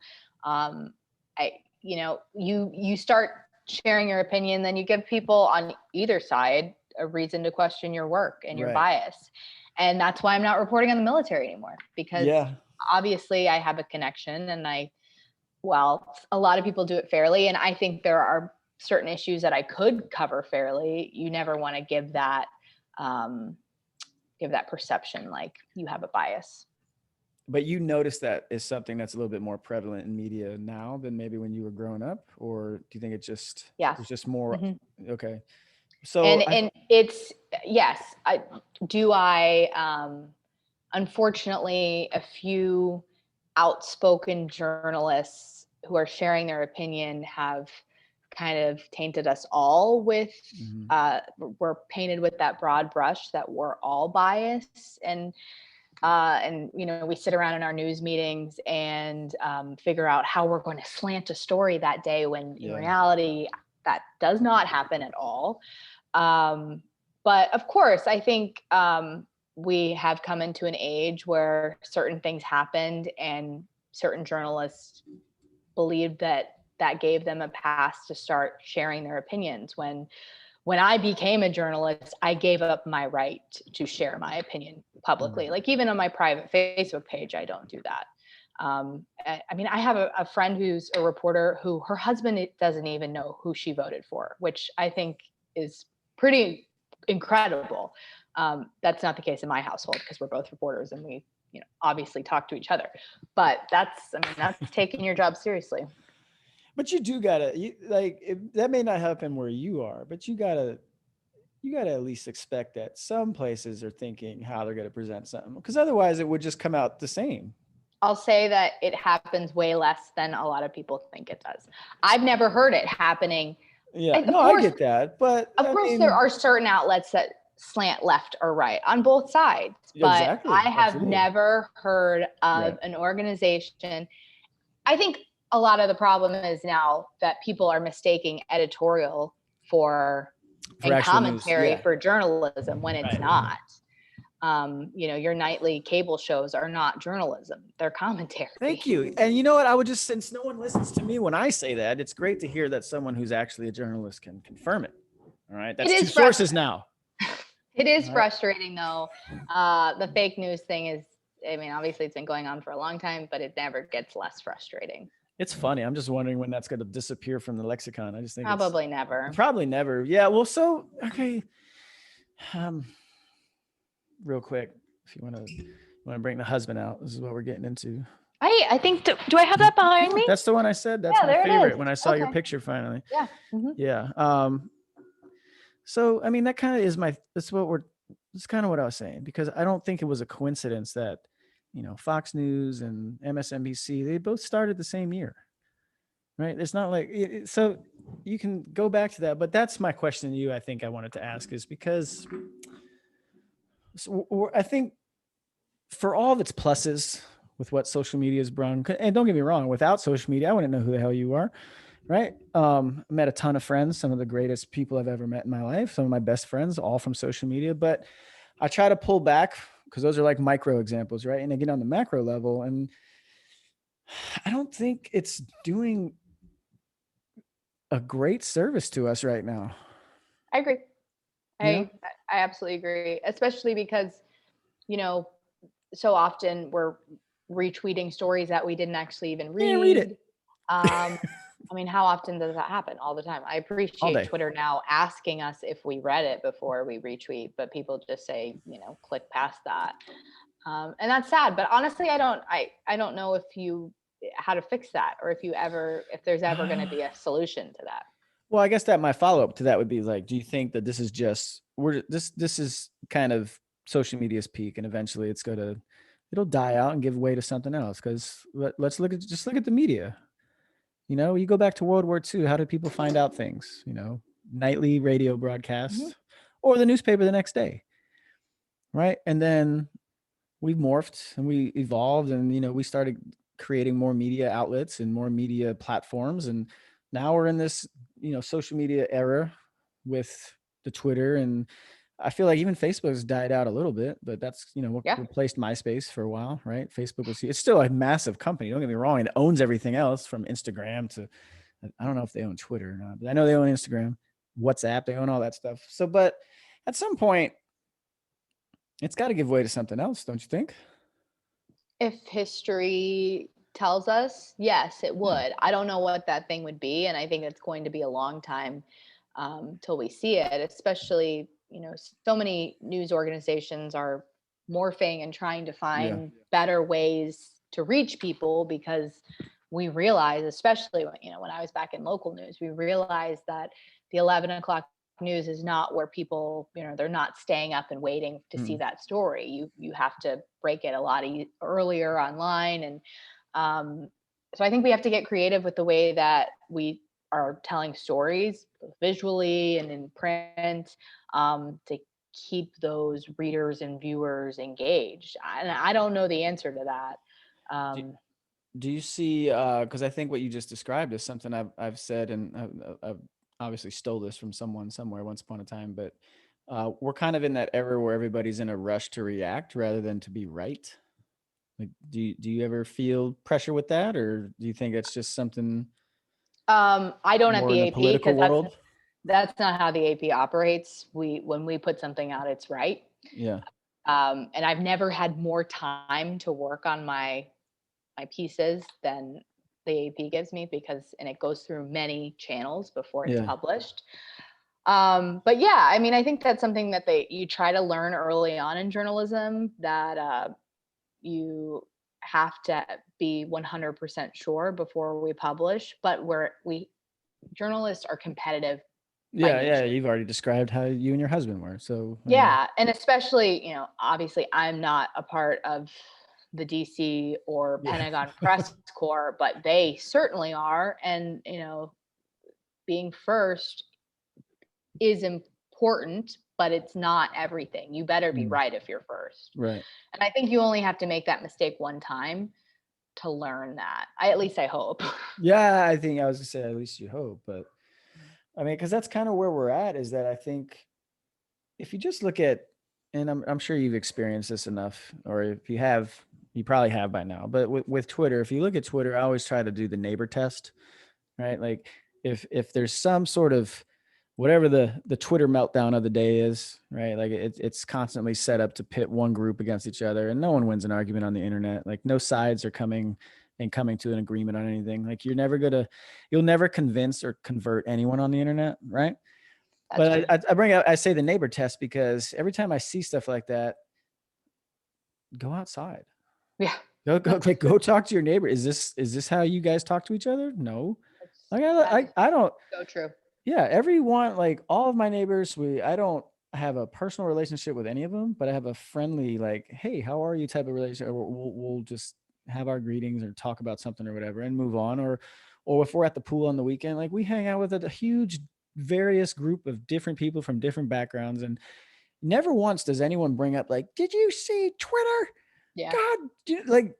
You start sharing your opinion, then you give people on either side a reason to question your work and your bias. And that's why I'm not reporting on the military anymore, because obviously I have a connection and a lot of people do it fairly. And I think there are certain issues that I could cover fairly. You never want to give that perception like you have a bias. But you notice that is something that's a little bit more prevalent in media now than maybe when you were growing up, or do you think it's just more? Okay. So, and it's, yes, unfortunately, a few outspoken journalists who are sharing their opinion have kind of tainted us all with, we're painted with that broad brush that we're all biased. And we sit around in our news meetings and figure out how we're going to slant a story that day, when in reality, that does not happen at all. But of course, I think we have come into an age where certain things happened and certain journalists believed that gave them a pass to start sharing their opinions. When I became a journalist, I gave up my right to share my opinion publicly. Like even on my private Facebook page, I don't do that. I have a friend who's a reporter who her husband doesn't even know who she voted for, which I think is pretty incredible. That's not the case in my household because we're both reporters and we, obviously talk to each other. But that's taking your job seriously. But you do gotta, that may not happen where you are, but you gotta at least expect that some places are thinking how they're gonna present something, because otherwise it would just come out the same. I'll say that it happens way less than a lot of people think it does. I've never heard it happening. Yeah, I get that, but of course there are certain outlets that slant left or right on both sides, but exactly. I have never heard of an organization. I think a lot of the problem is now that people are mistaking editorial for and commentary for journalism when it's not. Your nightly cable shows are not journalism, they're commentary. Thank you. And you know what, I would just, since no one listens to me when I say that, it's great to hear that someone who's actually a journalist can confirm it. All right, that's 2 sources now. It is frustrating though. The fake news thing is, obviously it's been going on for a long time, but it never gets less frustrating. It's funny. I'm just wondering when that's going to disappear from the lexicon. I just think probably never. Probably never. Yeah. Well, so, okay. Real quick, if you want to bring the husband out, this is what we're getting into. I think, do I have that behind me? That's the one I said. That's my favorite when I saw your picture finally. Yeah. Yeah. So, that kind of is that's kind of what I was saying, because I don't think it was a coincidence that, Fox News and MSNBC, they both started the same year, right? It's not like, so you can go back to that, but that's my question to you. I think I wanted to ask is because I think for all of its pluses with what social media has brought, and don't get me wrong, without social media, I wouldn't know who the hell you are. Right. I met a ton of friends, some of the greatest people I've ever met in my life, some of my best friends, all from social media. But I try to pull back because those are like micro examples, right? And I get on the macro level, and I don't think it's doing a great service to us right now. I agree. I absolutely agree, especially because you know, so often we're retweeting stories that we didn't actually even Yeah, read read. it I mean, how often does that happen? All the time. I all appreciate day. Twitter now asking us if we read it before we retweet, but people just say, click past that. And that's sad. But honestly, I don't know how to fix that, or if there's ever going to be a solution to that. Well, I guess that my follow up to that would be like, do you think that this is just this is kind of social media's peak, and eventually it'll die out and give way to something else? Because let's look at the media. You go back to World War II. How did people find out things? Nightly radio Mhm. broadcasts or the newspaper the next day, right? And then we morphed and we evolved, and we started creating more media outlets and more media platforms, and now we're in this social media era with the Twitter, and I feel like even Facebook has died out a little bit, but that's what Yeah. replaced MySpace for a while, right? It's still a massive company, don't get me wrong, it owns everything else from Instagram to, I don't know if they own Twitter or not, but I know they own Instagram, WhatsApp, they own all that stuff. So but at some point it's got to give way to something else, don't you think? If history tells us, yes, it Yeah. would. I don't know what that thing would be, and I think it's going to be a long time till we see it. Especially, so many news organizations are morphing and trying to Yeah. find better ways to reach people, because we realize, especially when I was back in local news, we realized that the 11 o'clock news is not where people, they're not staying up and waiting to see Mm. that story. You have to break it a lot earlier online. And so I think we have to get creative with the way that we are telling stories, both visually and in print, to keep those readers and viewers engaged. And I don't know the answer to that. Do, um, do you see, because I think what you just described is something I've said, and I've obviously stole this from someone somewhere once upon a time, but we're kind of in that era where everybody's in a rush to react rather than to be right. Like, do you ever feel pressure with that, or do you think it's just something I don't at more the in the AP, political because that's world? that's not how the AP operates. When we put something out, it's right. Yeah. And I've never had more time to work on my pieces than the AP gives me, and it goes through many channels before it's Yeah. published. But yeah, I mean, I think that's something that you try to learn early on in journalism, that you have to be 100% sure before we publish. But we journalists are competitive by Yeah. Yeah. nature. You've already described how you and your husband were. So, I mean, Yeah, and especially, obviously I'm not a part of the DC or yeah. Pentagon press corps, but they certainly are. And, being first is important, but it's not everything. You better be Mm, right if you're first. right. And I think you only have to make that mistake one time to learn that. At least I hope. Yeah. I think I was gonna say, at least you hope, but I mean, because that's kind of where we're at, is that I think if you just look at, and I'm sure you've experienced this enough, or if you have, you probably have by now, but with Twitter, if you look at Twitter, I always try to do the neighbor test, right? Like if there's some sort of whatever the Twitter meltdown of the day is, right? Like it's constantly set up to pit one group against each other, and no one wins an argument on the internet. Like no sides are coming to an agreement on anything. Like you'll never convince or convert anyone on the internet, right? That's But true. I say the neighbor test because every time I see stuff like that, go outside. Yeah. Go talk to your neighbor. Is this how you guys talk to each other? No. Like That's I don't. so true. Yeah, everyone, like all of my neighbors, I don't have a personal relationship with any of them, but I have a friendly, like, hey, how are you type of relationship. Or we'll just have our greetings or talk about something or whatever and move on. Or if we're at the pool on the weekend, like we hang out with a huge various group of different people from different backgrounds, and never once does anyone bring up like, did you see Twitter? Yeah. God, like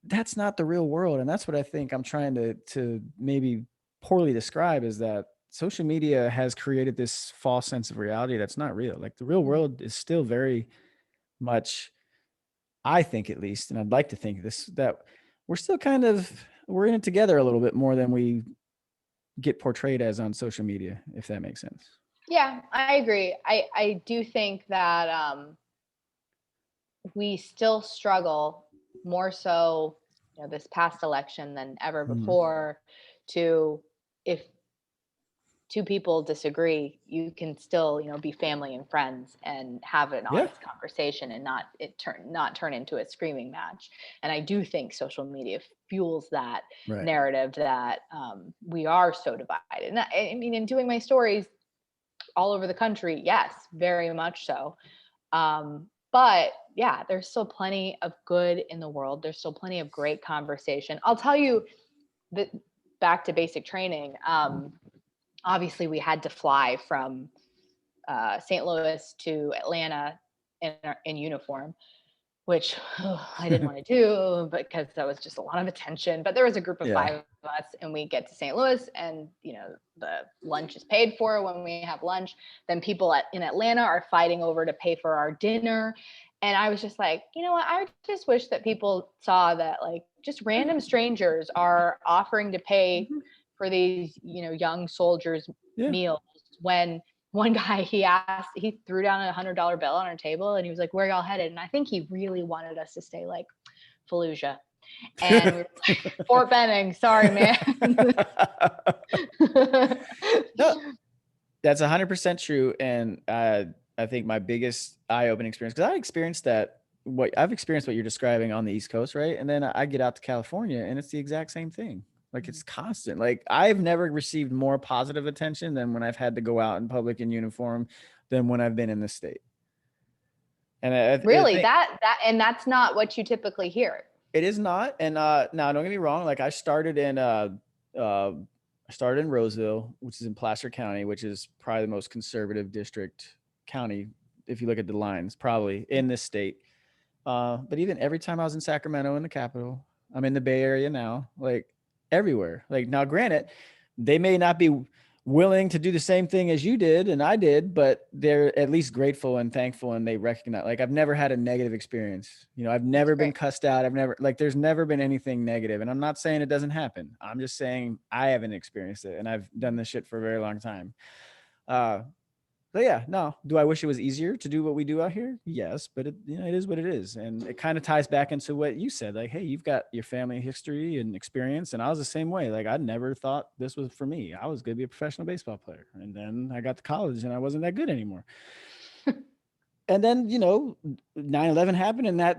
that's not the real world. And that's what I think I'm trying to maybe poorly describe, is that social media has created this false sense of reality that's not real. Like the real Mhm. world is still very much, I think at least, and I'd like to think this, that we're in it together a little bit more than we get portrayed as on social media, if that makes sense. Yeah, I agree. I do think that we still struggle more so, this past election than ever before to, if two people disagree, you can still, be family and friends and have an honest conversation and not turn into a screaming match. And I do think social media fuels that narrative that we are so divided. And I mean, in doing my stories all over the country, yes, very much so. But yeah, there's still plenty of good in the world. There's still plenty of great conversation. I'll tell you that, back to basic training. Obviously, we had to fly from St. Louis to Atlanta in uniform, which I didn't want to do because that was just a lot of attention. But there was a group of 5 of us, and we get to St. Louis, and the lunch is paid for when we have lunch. Then people in Atlanta are fighting over to pay for our dinner. And I was just like, you know what? I just wish that people saw that, like, just random strangers are offering to pay for these, young soldiers' meals. When one guy, he threw down $100 bill on our table, and he was like, "Where y'all headed?" And I think he really wanted us to say, like, Fallujah. And we were like, Fort Benning, sorry, man. No, that's 100% true. And I think my biggest eye-opening experience, because I've experienced what you're describing on the East Coast, right? And then I get out to California, and it's the exact same thing. Like, it's constant. Like, I've never received more positive attention than when I've had to go out in public in uniform than when I've been in this state. And really, and that's not what you typically hear. It is not. And now, don't get me wrong. Like, I started in Roseville, which is in Placer County, which is probably the most conservative county, if you look at the lines, probably in this state. But even every time I was in Sacramento, in the capital, I'm in the Bay Area now, like, everywhere. Like, now, granted, they may not be willing to do the same thing as you did and I did, but they're at least grateful and thankful, and they recognize, like, I've never had a negative experience. I've never been cussed out. There's never been anything negative. And I'm not saying it doesn't happen. I'm just saying I haven't experienced it, and I've done this shit for a very long time. But yeah, no. Do I wish it was easier to do what we do out here? Yes, but it is what it is. And it kind of ties back into what you said. Like, hey, you've got your family history and experience. And I was the same way. Like, I never thought this was for me. I was going to be a professional baseball player. And then I got to college, and I wasn't that good anymore. And then, 9/11 happened, and that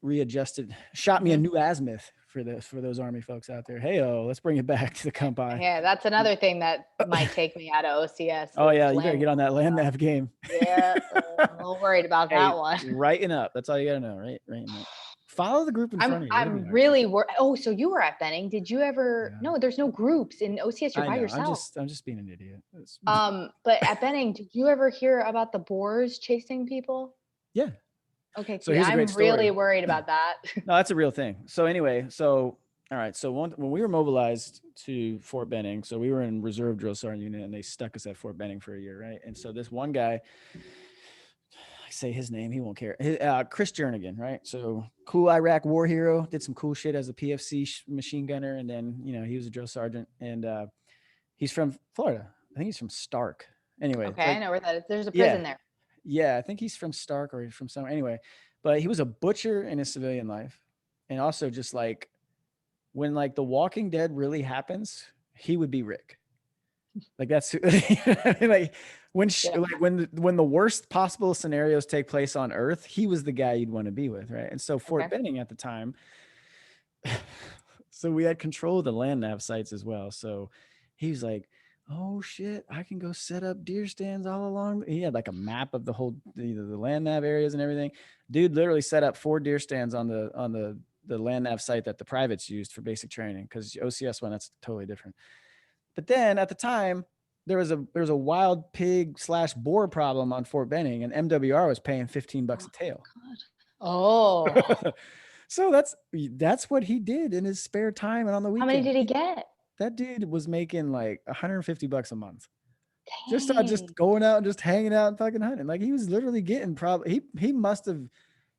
readjusted, shot me a new azimuth for those Army folks out there. Hey, let's bring it back to the compi. Yeah, that's another thing that might take me out of OCS. Oh yeah, you better get on that land nav game. Yeah, I'm a little worried about that one. Writing up. That's all you gotta know, right? Writing up. Follow the group in front of you. I'm really worried. Oh, so you were at Benning. Did you ever? Yeah. No, there's no groups in OCS. You're by yourself. I'm just being an idiot. But at Benning, did you ever hear about the boars chasing people? Yeah. Okay, so I'm really worried about that. No, that's a real thing. So anyway, all right. So when we were mobilized to Fort Benning, so we were in Reserve Drill Sergeant Unit, and they stuck us at Fort Benning for a year, right? And so this one guy, I say his name, he won't care. Chris Jernigan, right? So cool Iraq war hero, did some cool shit as a PFC machine gunner, and then he was a drill sergeant, and he's from Florida. I think he's from Stark. Anyway, okay, I know where that is. There's a prison there. Yeah, I think he's from Stark or from somewhere. Anyway, but he was a butcher in his civilian life. And also, just like, when like The Walking Dead really happens, he would be Rick. Like, that's like when the worst possible scenarios take place on Earth, he was the guy you'd want to be with, right? And so Fort Benning at the time, so we had control of the land nav sites as well. So he was like, oh shit, I can go set up deer stands all along. He had like a map of the whole the land nav areas and everything. Dude literally set up 4 deer stands on the land nav site that the privates used for basic training, because OCS one, that's totally different. But then at the time, there was a wild pig / boar problem on Fort Benning, and MWR was paying $15 a tail. Oh. So that's what he did in his spare time and on the weekend. How many did he get? That dude was making like $150 a month. Dang. Just going out and just hanging out and fucking hunting. Like, he was literally getting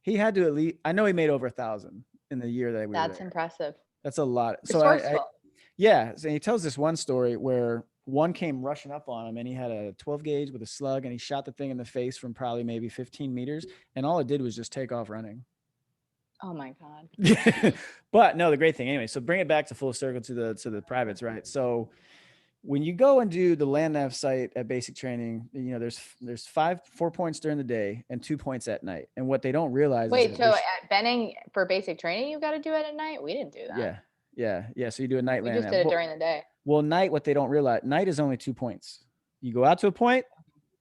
he had to at least, I know he made over 1,000 in the year that we were there. That's impressive. That's a lot. So yeah. So he tells this one story where one came rushing up on him, and he had a 12 gauge with a slug, and he shot the thing in the face from probably maybe 15 meters, and all it did was just take off running. Oh my God. But no, the great thing anyway. So bring it back to full circle to the privates, right? So when you go and do the land nav site at basic training, there's 4 points during the day and 2 points at night. And what they don't realize Wait, is so at Benning for basic training, you got to do it at night? We didn't do that. Yeah. So you do a night We land just nav. did it during the day. Well, night, what they don't realize, night is only 2 points. You go out to a point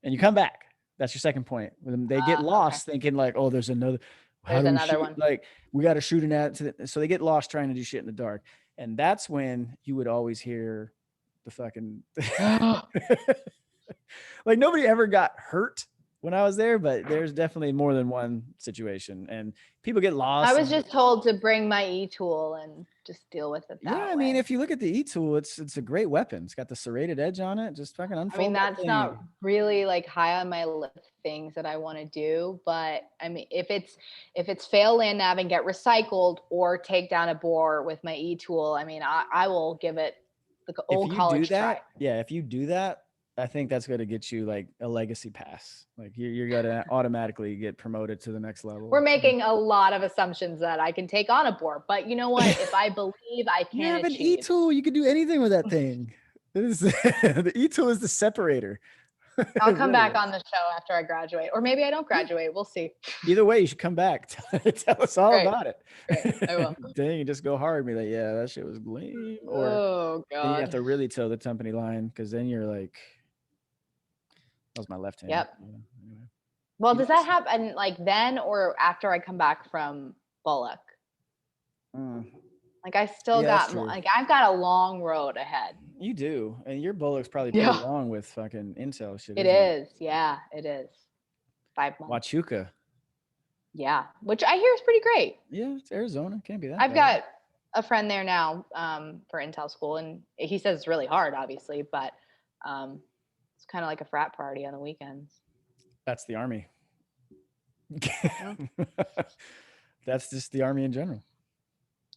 and you come back. That's your second point. When they get lost thinking like, oh, there's another. There's another one. Like we got to shoot an at. So they get lost trying to do shit in the dark. And that's when you would always hear the fucking like nobody ever got hurt when I was there, but there's definitely more than one situation and people get lost. I was just told to bring my e-tool and just deal with it. I mean, if you look at the e-tool, it's a great weapon. It's got the serrated edge on it. Just fucking unfold. I mean, that's not really like high on my list of things that I want to do, but I mean, if it's fail land nav and get recycled or take down a boar with my e-tool, I mean, I will give it the old college try. Yeah, if you do that, I think that's going to get you like a legacy pass. Like you're going to automatically get promoted to the next level. We're making a lot of assumptions that I can take on a boar, but you know what? If I believe I can, you have an e-tool. You can do anything with that thing. The e-tool is the separator. I'll come back on the show after I graduate, or maybe I don't graduate. We'll see. Either way, you should come back. Tell us all about it. Great. I will. Then you just go hard and be like, yeah, that shit was lame. Or oh God. Then you have to really toe the company line because then you're like, that was my left hand. Yep. Yeah, anyway. Well, does that happen like then or after I come back from Bullock? Like I still got like I've got a long road ahead. You do, and your Bullock's probably pretty long with fucking intel shit. It is, yeah, it is. 5 months. Huachuca. Yeah, which I hear is pretty great. Yeah, it's Arizona. Can't be that. I've got a friend there now for intel school, and he says it's really hard, obviously, but it's kind of like a frat party on the weekends. That's the Army. That's just the Army in general.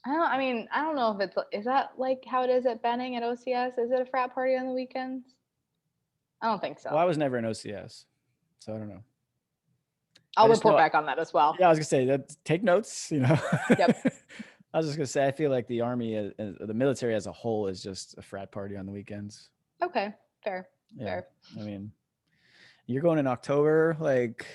I don't know if is that like how it is at Benning at OCS? Is it a frat party on the weekends? I don't think so. Well, I was never in OCS, so I don't know. I'll report back on that as well. Yeah, I was gonna say that. Take notes, Yep. I was just gonna say I feel like the Army, the military as a whole, is just a frat party on the weekends. Okay, fair. Yeah. Fair. I mean, you're going in October, like.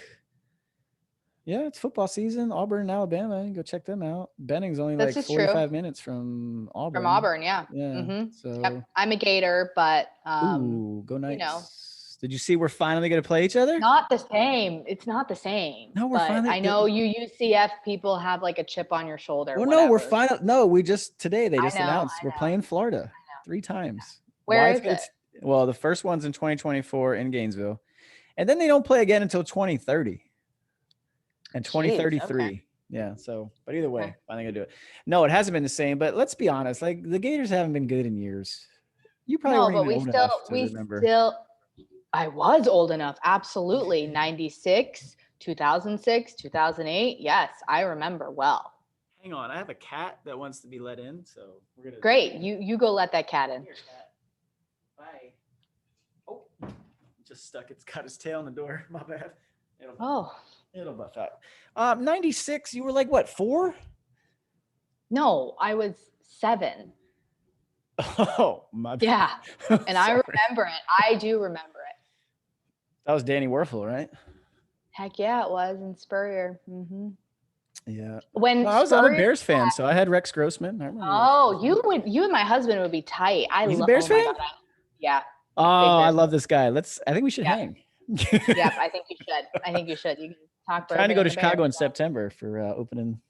Yeah, it's football season. Auburn, Alabama. You can go check them out. Benning's only like 45 minutes from Auburn. From Auburn, yeah. Yeah. Mm-hmm. So I'm a Gator, but ooh, go Knights. Did you see we're finally gonna play each other? Not the same. It's not the same. No, we're finally. I know you UCF people have like a chip on your shoulder. Well, no, we're final. No, we just today they just announced we're playing Florida 3 times. Where is it? Well, the first one's in 2024 in Gainesville, and then they don't play again until 2030. And 2033. Okay. Yeah. So, but either way, I think I'll do it. No, it hasn't been the same, but let's be honest. Like the Gators haven't been good in years. You probably weren't even old enough to remember. I was old enough. Absolutely. 96, 2006, 2008. Yes. I remember well. Hang on. I have a cat that wants to be let in. So we're going to. Great. You go let that cat in. Here, cat. Bye. Oh, just stuck. It's got his tail in the door. My bad. It'll buff out. 96, you were like, what, 4? No, I was 7. Oh, my bad. Yeah, and I remember it. I do remember it. That was Danny Werfel, right? Heck yeah, it was in Spurrier. Mm-hmm. Yeah. I'm a Bears fan, so I had Rex Grossman. I remember you and my husband would be tight. He's a Bears fan? Yeah. Oh, I love this guy. I think we should hang. Yeah, I think you should. You can talk. Trying to go to Chicago in September for opening.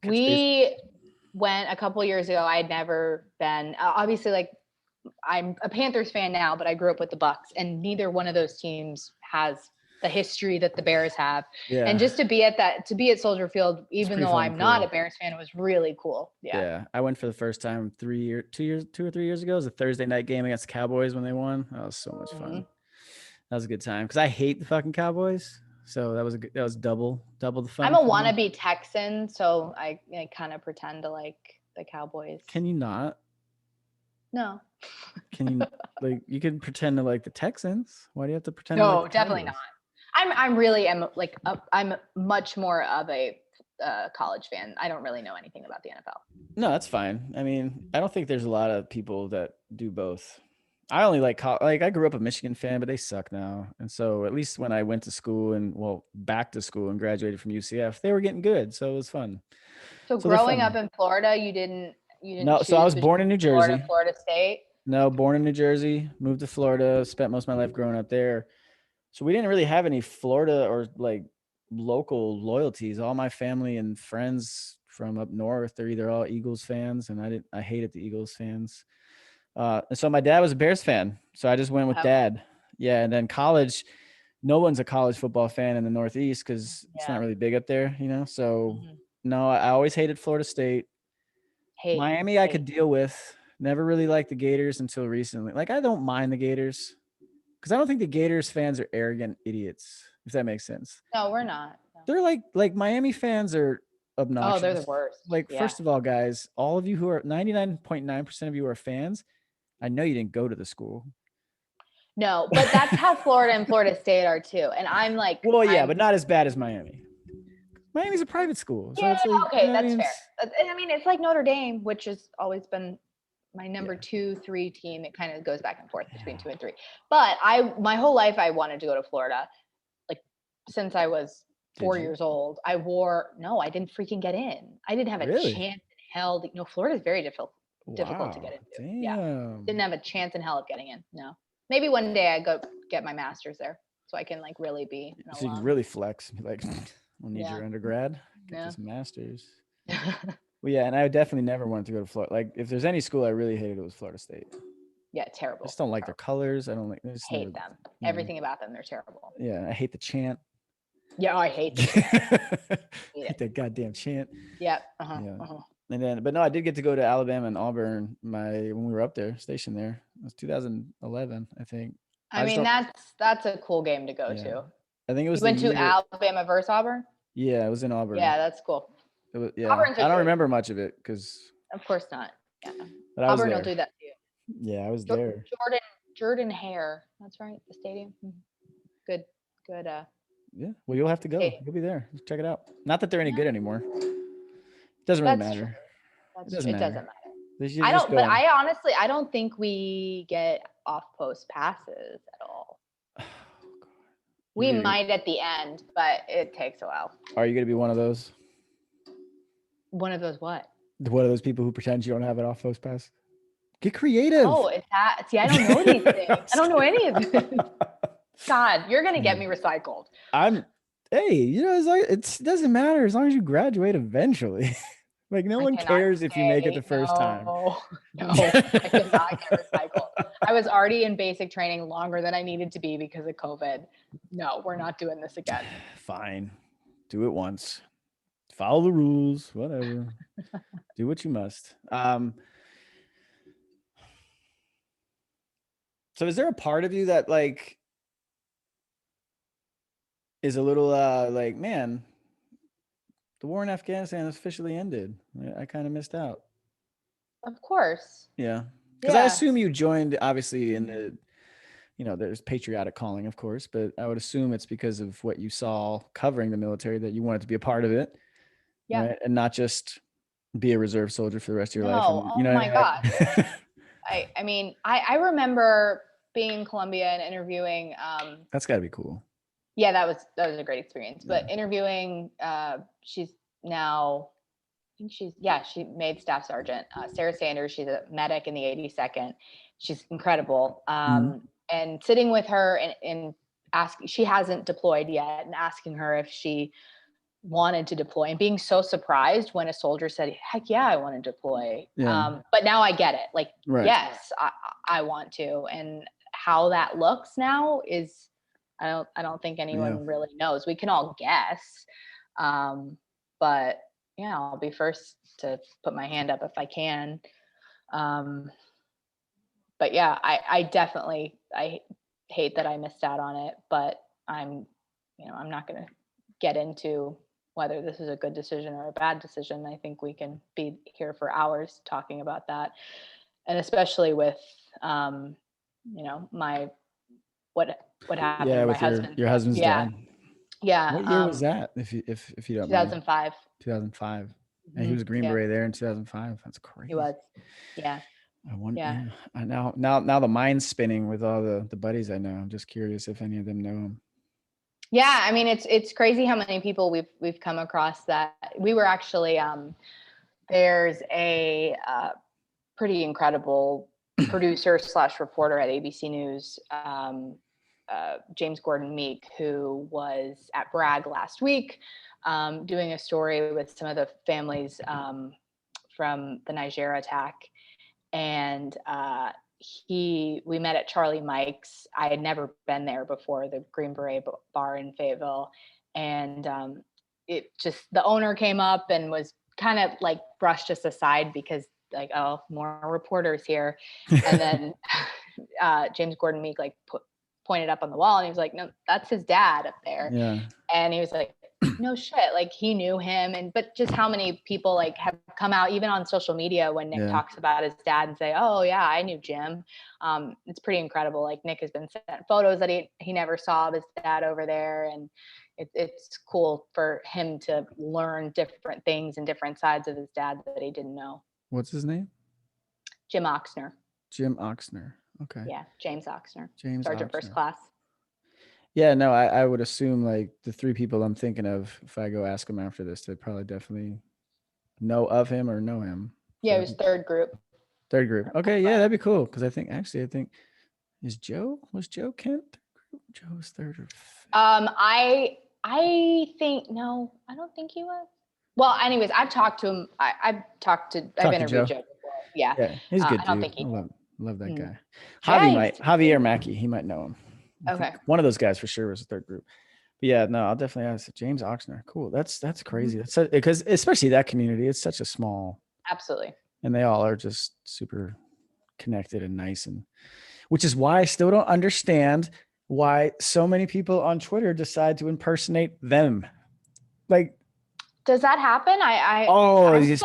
We went a couple years ago. I had never been. Obviously, like I'm a Panthers fan now, but I grew up with the Bucks, and neither one of those teams has the history that the Bears have. Yeah. And just to be at Soldier Field, even though I'm not a Bears fan, it was really cool. Yeah. I went for the first time 2 or 3 years ago. It was a Thursday night game against the Cowboys when they won. That was so much fun. That was a good time because I hate the fucking Cowboys. So that was double the fun. I'm a wannabe Texan, so I kind of pretend to like the Cowboys. Can you not? No. Can you like you can pretend to like the Texans? Why do you have to pretend to like No, the definitely Cowboys? not. I'm really am like I'm much more of a college fan. I don't really know anything about the NFL. No, that's fine. I mean, I don't think there's a lot of people that do both. I only like I grew up a Michigan fan, but they suck now. And so at least when I went to school and back to school and graduated from UCF, they were getting good. So it was fun. So So they're growing up fun. in Florida, you didn't No, so I choose was between born in New Florida, Jersey. Florida State. No, born in New Jersey, moved to Florida, spent most of my life growing up there. So we didn't really have any Florida or like local loyalties. All my family and friends from up north, they're either all Eagles fans, and I hated the Eagles fans. And so my dad was a Bears fan, so I just went with Okay. dad. Yeah, and then college, no one's a college football fan in the Northeast because it's not Yeah. really big up there, you know. So Mhm. no, I always hated Florida State. Miami, I could Hate. deal with. Never really liked the Gators until recently. Like I don't mind the Gators because I don't think the Gators fans are arrogant idiots, if that makes sense. No, we're not. No. They're like Miami fans are Oh, they're the obnoxious. worst. Like, Yeah. first of all, guys, all of you who are 99.9% of you are fans, I know you didn't go to the school. No, but that's how Florida and Florida State are too. And I'm like, Well, yeah, but not as bad as Miami. Miami's a private school, so yeah, it's like, you okay, know what I that's mean? fair. I mean, it's like Notre Dame, which has always been my number Yeah. 2, 3 team. It kind of goes back and forth between 2 and 3. But my whole life I wanted to go to Florida. Like since I was Did 4 you years old, no, I didn't freaking get in. I didn't have a really? chance in hell. Florida is very difficult to get Wow, into. Yeah. Didn't damn. have a chance in hell of getting in. No. Maybe one day I go get my master's there so I can like really be an So you can alum. really flex. Be like, I don't need Yeah. your undergrad. Get Yeah. this master's. Well, yeah, and I definitely never wanted to go to Florida. Like, if there's any school I really hated, it was Florida State. Yeah, I terrible. just don't like their colors. I don't like. I just never, Hate them. you know. Everything about them, they're terrible. Yeah, I hate the chant. Yeah, I hate the chant. Hate Hate it. that goddamn chant. Yep. Uh-huh. Yeah. Uh-huh. And then, but no, I did get to go to Alabama and Auburn. When we were up there, stationed there. It was 2011, I think. I I just mean, don't. that's a cool game to go Yeah, to. I think it was You the went to year. Alabama versus Auburn? Yeah, it was in Auburn. Yeah, that's cool. It was, yeah, Auburn's a I don't good. remember much of it because, Of course not. Yeah. but I was Auburn will there. do that to you. Yeah, I was there. Jordan Hare. That's right. The stadium. Good. Good. Yeah. Well, you'll have to go. Stadium. You'll be there. Just check it out. Not that they're any Yeah, good anymore. Doesn't really that's true. matter. It That's doesn't true. It doesn't matter. matter. They should I just don't. But go. I honestly, I don't think we get off post passes at all. We You're gonna, might at the end, but it takes a while. are you going to be one of those? One of those what? One of those people who pretends you don't have it off post pass? Get creative. Oh, it's that. See, I don't know these things. I don't know any of this. God, you're gonna get me recycled. Hey, you know, it doesn't matter as long as you graduate eventually. Like no I one cannot cares if you make it the stay. first time. No, I cannot get recycled. I was already in basic training longer than I needed to be because of COVID. No, we're not doing this again. Fine. Do it once. Follow the rules, whatever. Do what you must. So is there a part of you that like is a little like, man, the war in Afghanistan has officially ended. I kind of missed out. Of course. Yeah. Because I Yeah. assume you joined obviously in the, you know, there's patriotic calling, of course, but I would assume it's because of what you saw covering the military that you wanted to be a part of it. Yeah. Right? And not just be a reserve soldier for the rest of your life. No. And, you Oh know my what I gosh. mean? I mean, I remember being in Colombia and interviewing. That's got to be cool. Yeah, that was a great experience. Yeah. But interviewing, she's now, I think she made staff sergeant. Sarah Sanders, she's a medic in the 82nd. She's incredible. And sitting with her and asking, she hasn't deployed yet, and asking her if she wanted to deploy, and being so surprised when a soldier said, heck yeah, I want to deploy. Yeah. But now I get it. Like, Right. yes, I want to. And how that looks now is, I don't think anyone really knows. We can all guess. But yeah, I'll be first to put my hand up if I can. But yeah, I definitely, I hate that I missed out on it, but I'm not going to get into whether this is a good decision or a bad decision. I think we can be here for hours talking about that. And especially with you know, what happened Yeah, to my with husband. your So, husband's yeah. dad. Yeah. What year was that? If you don't mind. 2005. 2005. And he was a Green Yeah, Beret there in 2005. That's he crazy. was. Yeah. I wonder. Yeah. Yeah. I now the mind's spinning with all the buddies I know. I'm just curious if any of them know him. Yeah, I mean it's crazy how many people we've come across that we were actually there's a pretty incredible producer / reporter at ABC News, James Gordon Meek, who was at Bragg last week, doing a story with some of the families from the Niger attack, and we met at Charlie Mike's. I had never been there before, the Green Beret bar in Fayetteville, and it just, the owner came up and was kind of like brushed us aside because like, oh, more reporters here, and then James Gordon Meek like pointed up on the wall and he was like, no, that's his dad up there. Yeah. And he was like, no shit, like he knew him. And but just how many people like have come out even on social media when Nick talks about his dad and say, oh yeah, I knew Jim. It's pretty incredible. Like Nick has been sent photos that he never saw of his dad over there, and it's cool for him to learn different things and different sides of his dad that he didn't know. What's his name? Jim Oxner. Jim Oxner. Okay. Yeah, James Oxner. James Sergeant Oxner. First Class. Yeah, no, I would assume like the three people I'm thinking of, if I go ask them after this, they probably definitely know of him or know him. Yeah, it was third group. Third group. Okay, yeah, that'd be cool. Because I think was Joe Kent? Joe was third or fifth? I think no, I don't think he was. Well, anyways, I've talked to him. I've interviewed Joe before. Yeah, he's a good I don't dude. think he love that guy. Yeah, Javier Mackey, he might know him. Okay. One of those guys for sure was a third group. But yeah, no, I'll definitely ask James Oxner. Cool. That's crazy. That's because especially that community, it's such a small. Absolutely. And they all are just super connected and nice, and which is why I still don't understand why so many people on Twitter decide to impersonate them. Like, does that happen?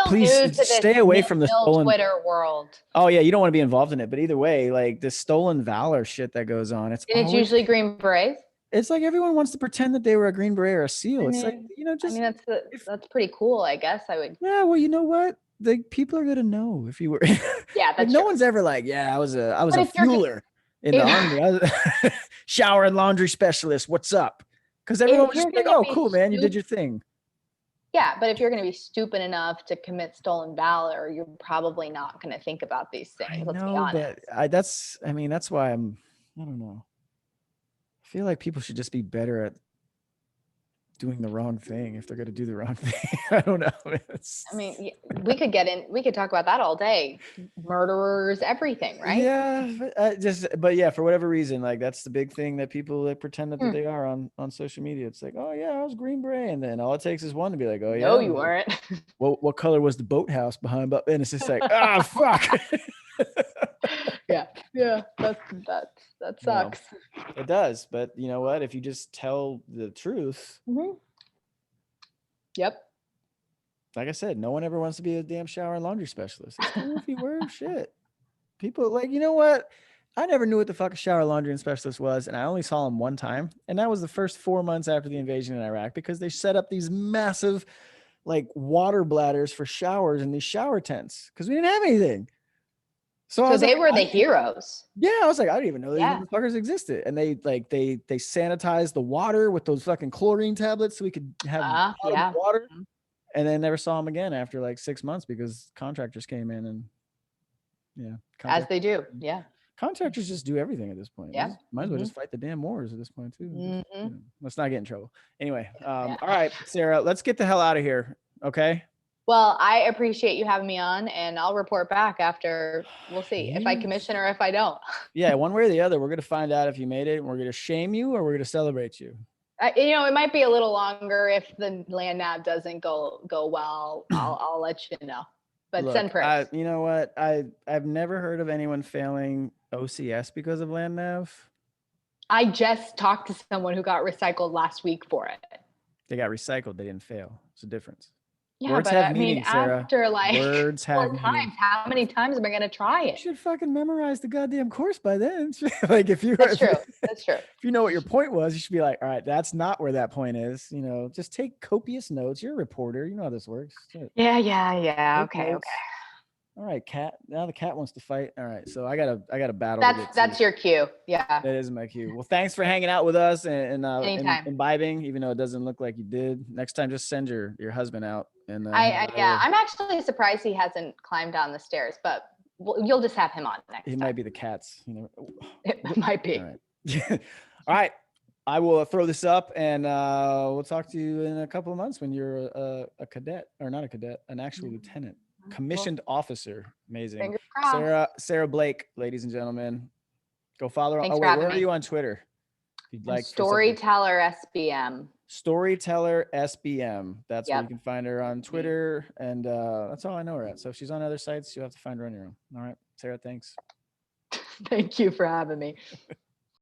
Please stay away from the stolen Twitter world. Oh yeah, you don't want to be involved in it. But either way, like the stolen valor shit that goes on, it's usually Green Berets. It's like everyone wants to pretend that they were a Green Beret or a SEAL. It's like, that's pretty cool. I guess I would. Yeah, well, you know what? The people are gonna know if you were. Yeah, that's no one's ever like, yeah, I was a fueler in the Army. I was a shower and laundry specialist. What's up? Because everyone was just like, oh, cool, man, you did your thing. Yeah, but if you're going to be stupid enough to commit stolen valor, you're probably not going to think about these things. Let's be honest. But that's why I don't know. I feel like people should just be better at doing the wrong thing if they're going to do the wrong thing. I don't know. We could talk about that all day. Murderers, everything, right? Yeah, but yeah, for whatever reason, like that's the big thing that people like pretend that they are on social media. It's like, oh yeah, I was Green Beret, and then all it takes is one to be like, oh yeah, no, you weren't. What color was the boathouse behind? And it's just like, ah, fuck. Yeah, that sucks. It does, but you know what? If you just tell the truth. Yep. Like I said, no one ever wants to be a damn shower and laundry specialist. It's cool if you were. Shit. People like, you know what? I never knew what the fuck a shower laundry and specialist was, and I only saw him one time, and that was the first 4 months after the invasion in Iraq, because they set up these massive like water bladders for showers in these shower tents because we didn't have anything. So they were the heroes. Yeah, I was like, I didn't even know these motherfuckers existed. And they sanitized the water with those fucking chlorine tablets so we could have water. And then never saw them again after like 6 months because contractors came in and as they do. Yeah. Contractors just do everything at this point. Yeah. Might as well just fight the damn wars at this point too. Let's not get in trouble. Anyway, all right, Sarah, let's get the hell out of here. Okay. Well, I appreciate you having me on, and I'll report back after. We'll see if I commission or if I don't. Yeah, one way or the other, we're going to find out if you made it, and we're going to shame you or we're going to celebrate you. It might be a little longer if the land nav doesn't go well. I'll let you know. But send prayers. You know what? I've never heard of anyone failing OCS because of land nav. I just talked to someone who got recycled last week for it. They got recycled. They didn't fail. It's a difference. Yeah, Words but have I mean, meaning, Sarah. after like Words 4 have meaning. times, how many times am I gonna try You it? should fucking memorize the goddamn course by then. Like if you That's true. That's true. if you know what your point was, you should be like, all right, that's not where that point is. Just take copious notes. You're a reporter. You know how this works. Shit. Yeah. Take Okay. notes. All right, cat. Now the cat wants to fight. All right, so I got a battle. That's your cue. Yeah. That is my cue. Well, thanks for hanging out with us and Anytime. imbibing, even though it doesn't look like you did. Next time, just send your husband out. And I'm actually surprised he hasn't climbed down the stairs, but you'll just have him on next time. It might be the cats. It might be. All right. All right. I will throw this up and we'll talk to you in a couple of months when you're a cadet, or not a cadet, an actual lieutenant, commissioned officer. Amazing. Fingers crossed. Sarah Blake, ladies and gentlemen. Go follow her. Thanks Oh, for wait, having where are me. you on Twitter? If you'd like Storyteller SBM. Storyteller SBM. That's where Yep. you can find her on Twitter. And that's all I know her at. So if she's on other sites, you'll have to find her on your own. All right. Sarah, thanks. Thank you for having me.